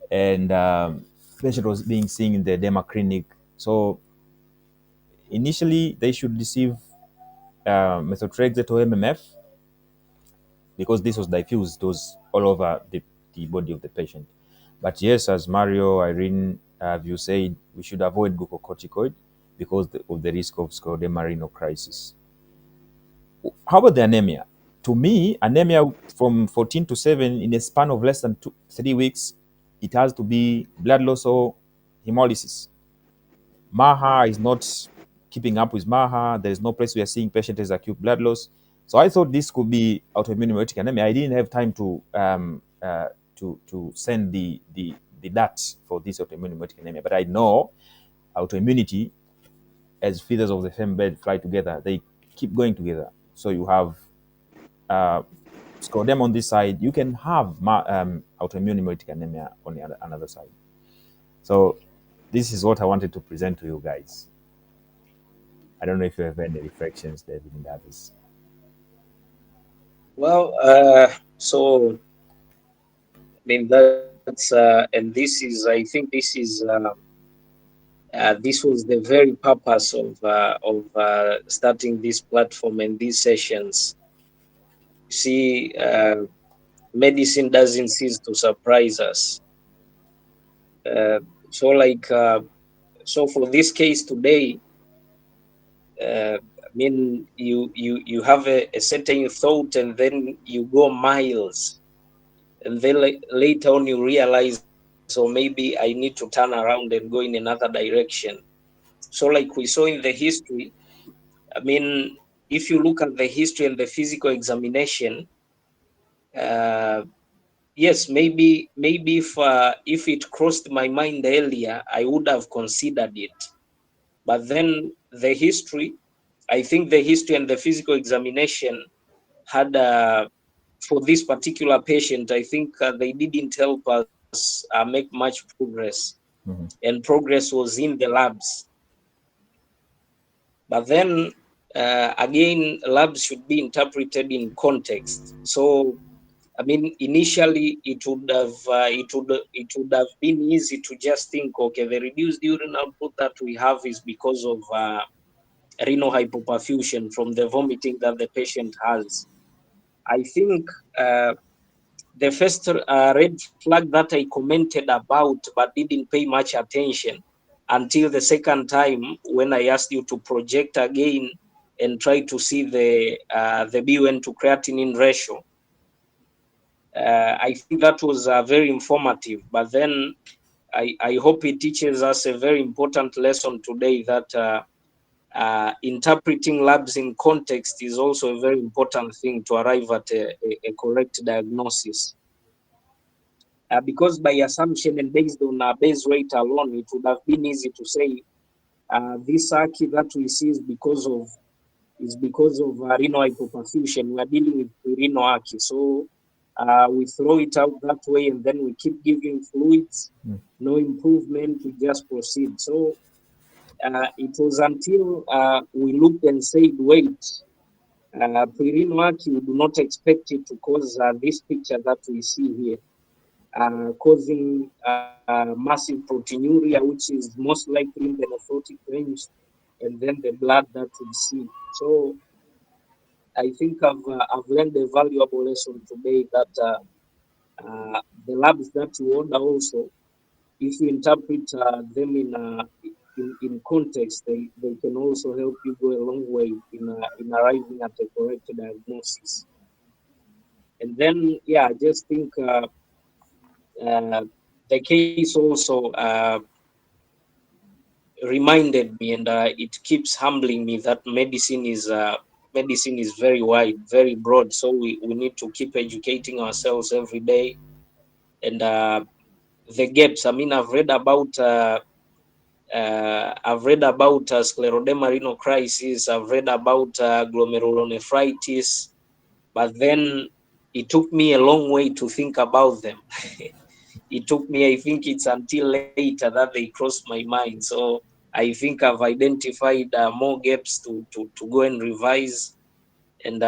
S1: and patient was being seen in the derma clinic. So initially, they should receive methotrexate or MMF because this was diffused, it was all over the body of the patient. But yes, as Mario, Irene, have you said, we should avoid glucocorticoid because of the risk of scleroderma renal crisis. How about the anemia? To me, anemia from 14 to 7 in a span of less than 3 weeks, it has to be blood loss or hemolysis. MAHA is not keeping up with MAHA. There is no place we are seeing patient has acute blood loss. So I thought this could be autoimmune hemolytic anemia. I didn't have time to send the DAT for this autoimmune hemolytic anemia, but I know autoimmunity, as feathers of the same bed fly together, they keep going together. So you have scleroderma on this side, you can have autoimmune hemolytic anemia on the another side. So this is what I wanted to present to you guys. I don't know if you have any reflections, David and others.
S2: Well, so I mean that's and this is, I think this was the very purpose of starting this platform and these sessions. See, medicine doesn't cease to surprise us. Uh, so like so for this case today, I mean you have a certain thought and then you go miles, and then later on you realize, so maybe I need to turn around and go in another direction. So like we saw in the history, I mean, if you look at the history and the physical examination, uh, yes, maybe if it crossed my mind earlier, I would have considered it. But then the history, I think the history and the physical examination had for this particular patient, I think they didn't help us make much progress,
S1: Mm-hmm.
S2: and progress was in the labs. But then again, labs should be interpreted in context. So I mean, initially it would have been easy to just think, okay, the reduced urine output that we have is because of renal hypoperfusion from the vomiting that the patient has. I think the first red flag that I commented about but didn't pay much attention until the second time when I asked you to project again and try to see the BUN to creatinine ratio. I think that was very informative, but then I hope it teaches us a very important lesson today that interpreting labs in context is also a very important thing to arrive at a correct diagnosis. Because by assumption and based on base rate alone, it would have been easy to say this ACI that we see is because of renal hypoperfusion. We are dealing with renal ACI, so we throw it out that way, and then we keep giving fluids, no improvement, we just proceed. So it was until we looked and said, wait, pre-renal ACI, we do not expect it to cause this picture that we see here. Causing massive proteinuria, which is most likely in the nephrotic range, and then the blood that we see. So I think I've learned a valuable lesson today that the labs that you order also, if you interpret them in context, they can also help you go a long way in arriving at a correct diagnosis. And then, yeah, I just think the case also reminded me, and it keeps humbling me that medicine is very wide, very broad. So we need to keep educating ourselves every day. And the gaps. I mean, I've read about scleroderma renal crisis. I've read about glomerulonephritis, but then it took me a long way to think about them. It took me, I think it's until later that they crossed my mind. So I think I've identified more gaps to go and revise. And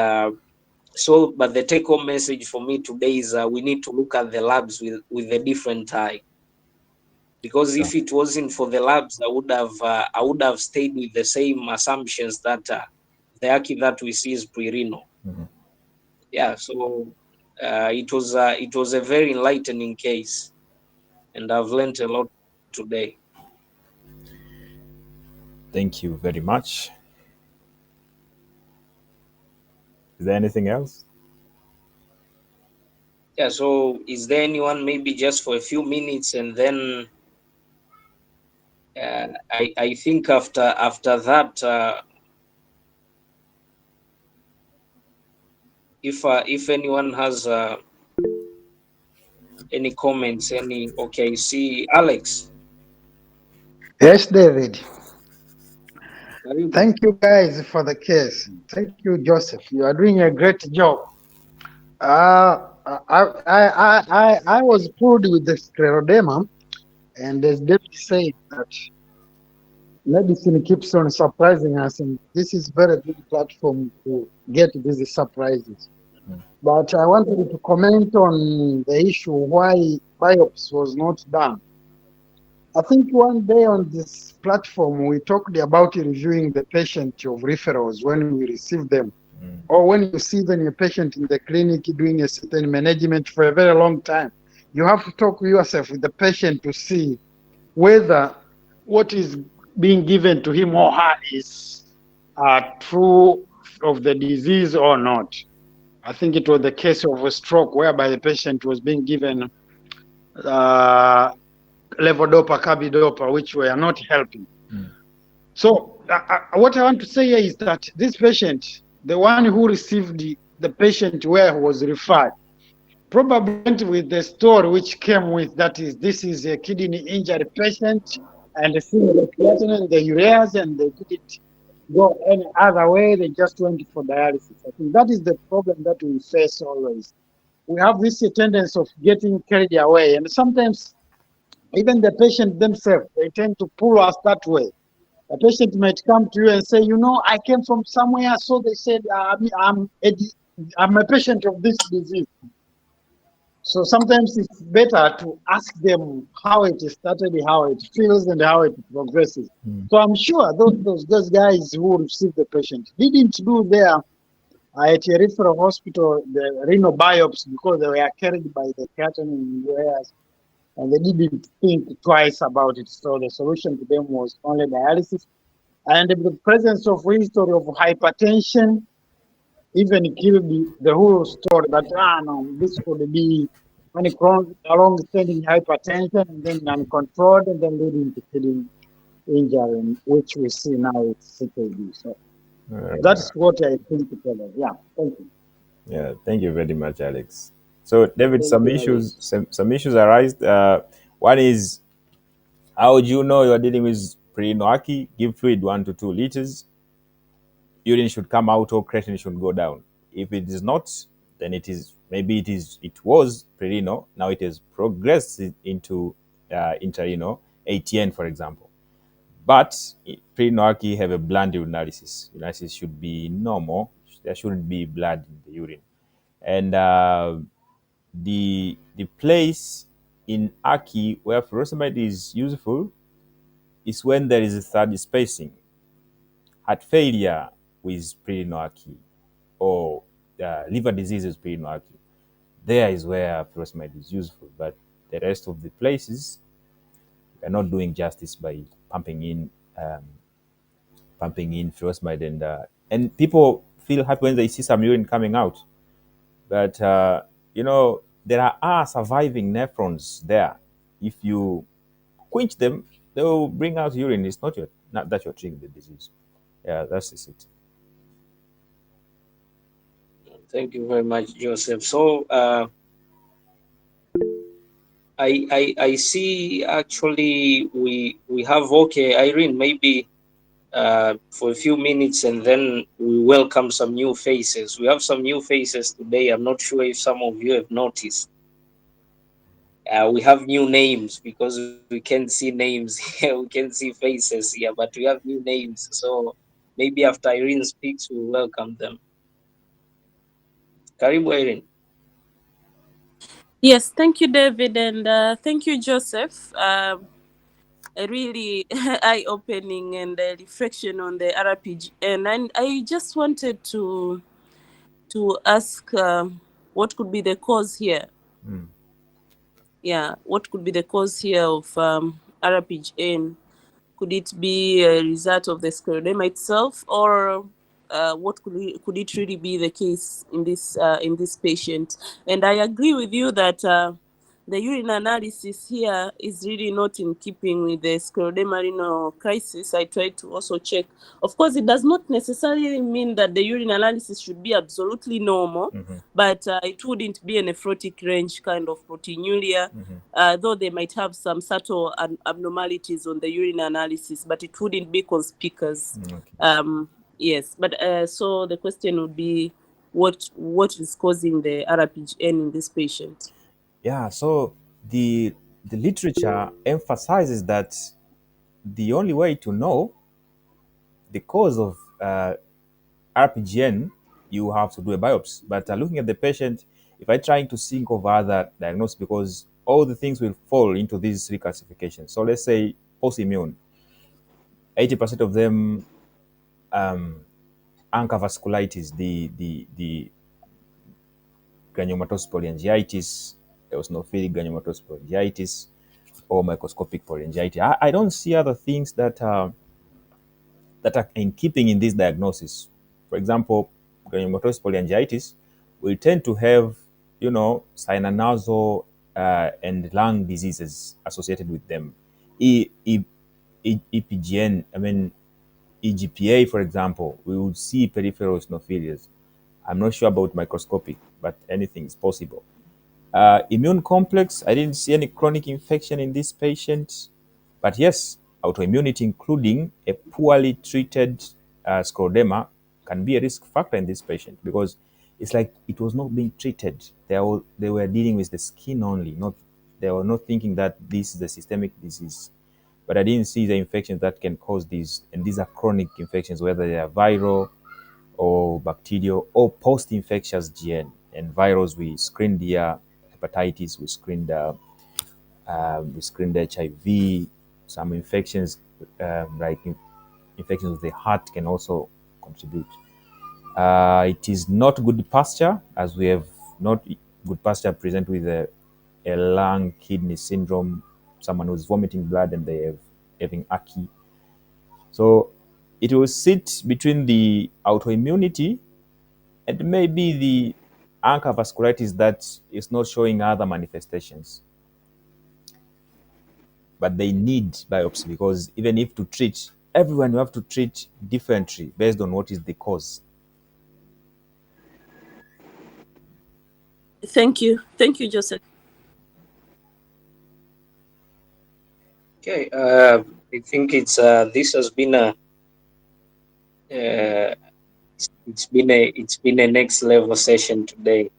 S2: So, but the take-home message for me today is we need to look at the labs with a different eye. Because
S1: Sure.
S2: if it wasn't for the labs, I would have stayed with the same assumptions that the Aki that we see is pre-renal.
S1: Mhm.
S2: Yeah, so it was a very enlightening case, and I've learned a lot today.
S1: Thank you very much. Is there anything else?
S2: Yeah, so is there anyone maybe just for a few minutes, and then I think after that, if anyone has any comments, any okay, see Alex,
S5: Yes, David.
S2: karibu.
S5: Thank you guys for the case. Thank you, Joseph. You are doing a great job. I was pulled with the scleroderma, and as David said, that medicine keeps on surprising us, and this is very good platform to get these surprises. But I wanted to comment on the issue why biopsy was not done. I think one day on this platform we talked about reviewing the patient of referrals when we receive them, or when you see even a patient in the clinic doing a certain management for a very long time. You have to talk yourself with the patient to see whether what is being given to him or her is true of the disease or not. I think it was the case of a stroke whereby the patient was being given uh, levodopa, carbidopa, which were not helping. So what I want to say here is that this patient, the one who received the patient where he was referred, probably went with the story which came with that is this is a kidney injury patient, and seeing the creatinine and the ureas, and they didn't go any other way. They just went for dialysis. I think that is the problem that we face always. We have this tendency of getting carried away, and sometimes even the patient themselves, they tend to pull us that way. A patient might come to you and say, you know, I came from somewhere, so they said I'm a patient of this disease. So sometimes it's better to ask them how it started, how it feels, and how it progresses. So I'm sure those guys who received the patient didn't do their at a referral hospital the renal biopsy because they were carried by the creatinine ureas, and they didn't think twice about it. So the solution to them was only dialysis. And the presence of history of hypertension even killed the whole story that, no, this could be any long-standing hypertension and then uncontrolled and then leading to kidney injury, which we see now with CKD. So that's what I think together. Yeah, thank you.
S1: Yeah, thank you very much, Alex. So, David,
S2: Thank
S1: some
S2: you,
S1: issues,
S2: Alex.
S1: some issues arise. One is, how would you know you're dealing with pre-noaki? Give fluid 1 to 2 liters. Urine should come out or creatinine should go down. If it is not, then it is maybe it was pre-renal. Now it has progressed into intrarenal ATN, for example. But pre-noaki have a bland urinalysis. Urinalysis should be normal. There shouldn't be blood in the urine. And the place in Aki where furosemide is useful is when there is a third spacing. Heart failure with pre-renal Aki or liver disease with pre-renal Aki. There is where furosemide is useful, but the rest of the places we are not doing justice by pumping in furosemide, and people feel happy when they see some urine coming out. But there are surviving nephrons there. If you quench them, they will bring out urine. It's not that you're treating the disease. Yeah, that's just it.
S2: Thank you very much, Joseph. So I see actually we have okay, Irene, maybe for a few minutes and then we welcome some new faces. We have some new faces today. I'm not sure if some of you have noticed. We have new names because we can see names here, we can see faces here, but we have new names. So maybe after Irene speaks, we'll welcome them. Karibu Irene.
S3: Yes, thank you, David, and thank you, Joseph. A really eye-opening and reflection on the RPG, and I just wanted to ask what could be the cause here.
S1: Mm.
S3: Yeah, what could be the cause here of RPGN? Could it be a result of the scleroderma itself, or could it really be the case in this patient? And I agree with you that the urine analysis here is really not in keeping with the scleroderma renal crisis. I tried to also check. Of course, it does not necessarily mean that the urine analysis should be absolutely normal,
S1: Mm-hmm.
S3: but it wouldn't be a nephrotic range kind of proteinuria,
S1: Mm-hmm.
S3: though they might have some subtle abnormalities on the urine analysis, but it wouldn't be conspicuous.
S1: Okay.
S3: Yes, but so the question would be, what is causing the RPGN in this patient?
S1: Yeah. So the literature emphasizes that the only way to know the cause of RPGN, you have to do a biopsy. But looking at the patient, if I trying to think of other diagnosis, because all the things will fall into these three classifications. So let's say post-immune, 80% of them um, ANCA vasculitis, the granulomatous polyangiitis, eosinophilic granulomatous polyangiitis, or microscopic polyangiitis. I don't see other things that are in keeping in this diagnosis. For example, granulomatous polyangiitis will tend to have, sinonasal and lung diseases associated with them. EPGN, I mean, EGPA, for example, we would see peripheral eosinophilias. I'm not sure about microscopic, but anything is possible. Immune complex, I didn't see any chronic infection in this patient. But yes, autoimmunity, including a poorly treated scleroderma, can be a risk factor in this patient because it's like it was not being treated. They were dealing with the skin only. Not They were not thinking that this is a systemic disease. But I didn't see the infections that can cause these, and these are chronic infections, whether they are viral or bacterial or post-infectious GN. And virals, we screened the hepatitis, we screened HIV. Some infections, like infections of the heart, can also contribute. It is not good pasture, as we have not good pasture present with a lung kidney syndrome, someone who's vomiting blood and they have having aki. So it will sit between the autoimmunity and maybe the ANCA vasculitis that is not showing other manifestations. But they need biopsy because even if to treat, everyone you have to treat differently based on what is the cause.
S3: Thank you, Joseph.
S2: Okay, I think this has been uh, it's been a next level session today.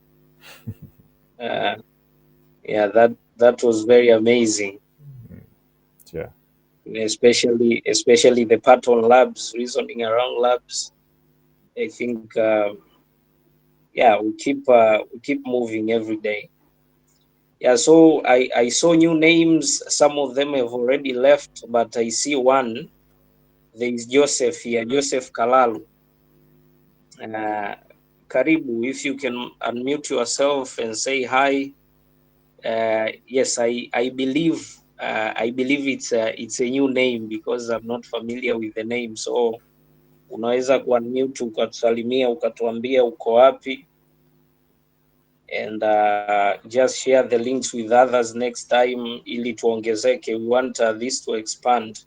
S2: Uh, yeah, that was very amazing,
S1: Yeah.
S2: especially the part on labs, reasoning around labs. I think yeah, we keep moving every day. Yeah, so I saw new names. Some of them have already left, but I see one. There is Joseph here, Joseph Kalalu. Uh, Karibu, if you can unmute yourself and say hi. Yes, I believe it's a new name because I'm not familiar with the name. So unaweza kuunmute ukatusalimia ukatuambia uko wapi, and just share the links with others next time ili tuongezeke. We want this to expand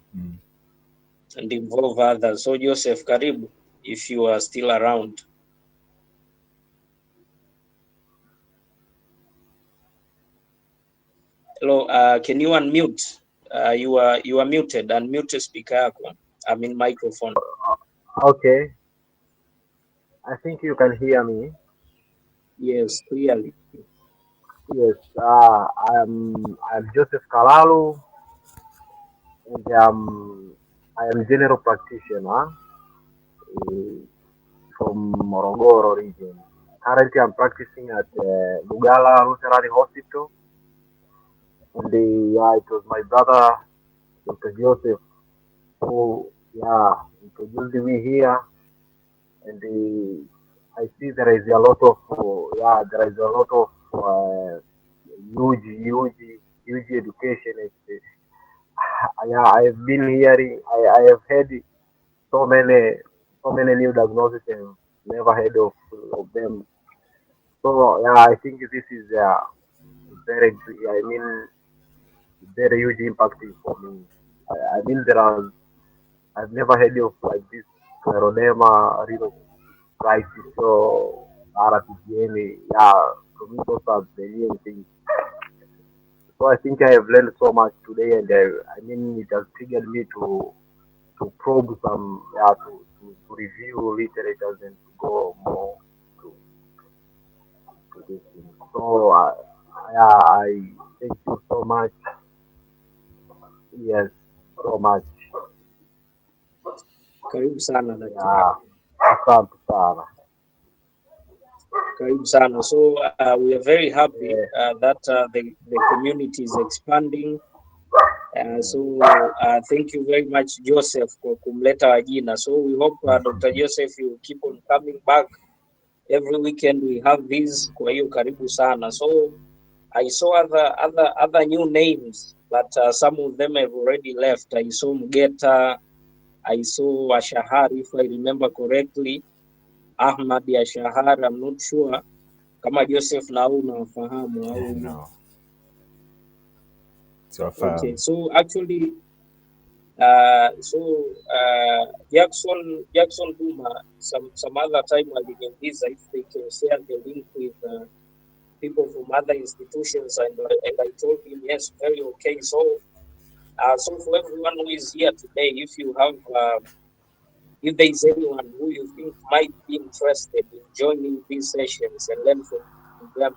S2: and involve others. So Joseph, karibu if you are still around. Hello, can you unmute? You are muted. Unmute speaker yako. I mean microphone.
S6: Okay, I think you can hear me.
S2: Yes, clearly.
S6: Yes, I'm Joseph Kalalu, and I am general practitioner from Morogoro region, currently I'm practicing at Lugala Lutheran Hospital. And yeah, it was my brother, Dr. Joseph, who introduced me here. And I see there is a lot of there is a lot of huge education. I've been hearing, I have heard so many so many new diagnoses and never heard of them. So yeah, I think this is very, I mean, very huge impacting for me. I mean, I've never heard of like this scleroderma renal crisis. So RPGN, yeah, for me those are the new things. So I think I have learned so much today, and I mean, it has triggered me to probe some, to review literatures and to go more to, to this thing. So I thank you so much. Yes, so much.
S2: Karibu sana daktari.
S6: Yeah, asante sana.
S2: Karibu sana. So we are very happy
S6: Eh,
S2: that the community is expanding. So thank you very much Joseph kwa kumleta wajina. So we hope Dr. Joseph you keep on coming back every weekend we have these. Kwa hiyo karibu sana. So I saw other new names, but some of them have already left. I saw Mgeta, I saw Ashahari, if I remember correctly. Ahmad Ashahar, I'm not sure kama Joseph na au unawafahamu au.
S1: No, so
S2: Okay,
S1: far.
S2: so actually Jackson Duma some other time aliniuliza if they can share the link with people from other institutions, and I told him yes, very okay. So so for everyone who is here today, if you have if there is anyone who you think might be interested in joining these sessions and learn from them,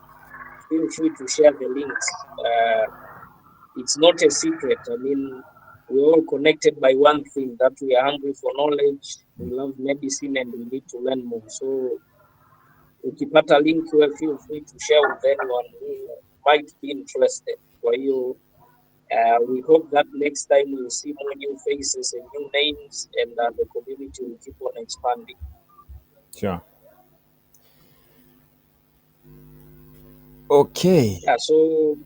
S2: feel free to share the links. It's not a secret. I mean, we're all connected by one thing, that we are hungry for knowledge, we love medicine, and we need to learn more. So ukipata link, we feel free to share with anyone who might be interested. Kwa hiyo we hope that next time we'll see more new faces and new names, and the community will keep on expanding.
S1: Sure. Okay.
S2: Yeah, so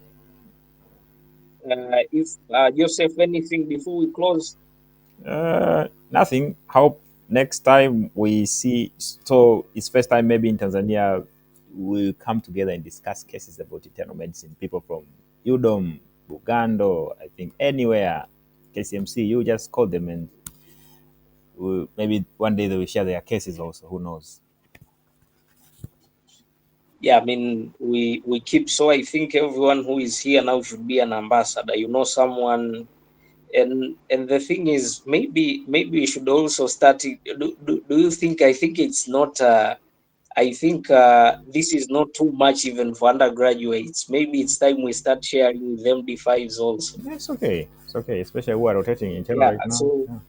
S2: if Joseph, anything before we close?
S1: Nothing. Hope next time we see. So it's first time maybe in Tanzania we'll come together and discuss cases about internal medicine. People from UDOM, Bugando, I think anywhere, KCMC. You just call them and maybe one day they will share their cases also. Who knows?
S2: Yeah, I mean, we keep, so I think everyone who is here now should be an ambassador. You know, someone, and the thing is, maybe we should also start it. Do you think? I think it's not. I think this is not too much even for undergraduates. Maybe it's time we start sharing with MD5s also.
S1: It's okay. It's okay, especially we are rotating internal
S2: Yeah.
S1: right now.
S2: So
S1: Yeah.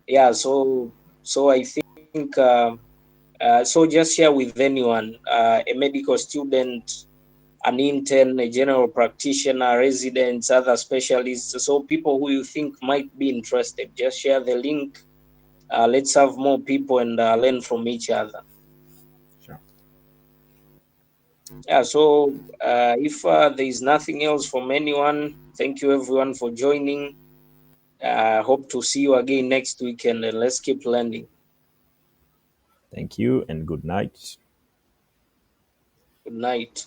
S2: yeah. So I think. So just share with anyone, a medical student, an intern, a general practitioner, residents, other specialists. So people who you think might be interested, just share the link. Let's have more people and learn from each other.
S1: Sure.
S2: Yeah, so if there is nothing else from anyone, thank you everyone for joining. Hope to see you again next week, and let's keep learning.
S1: Thank you and good night.
S2: Good night.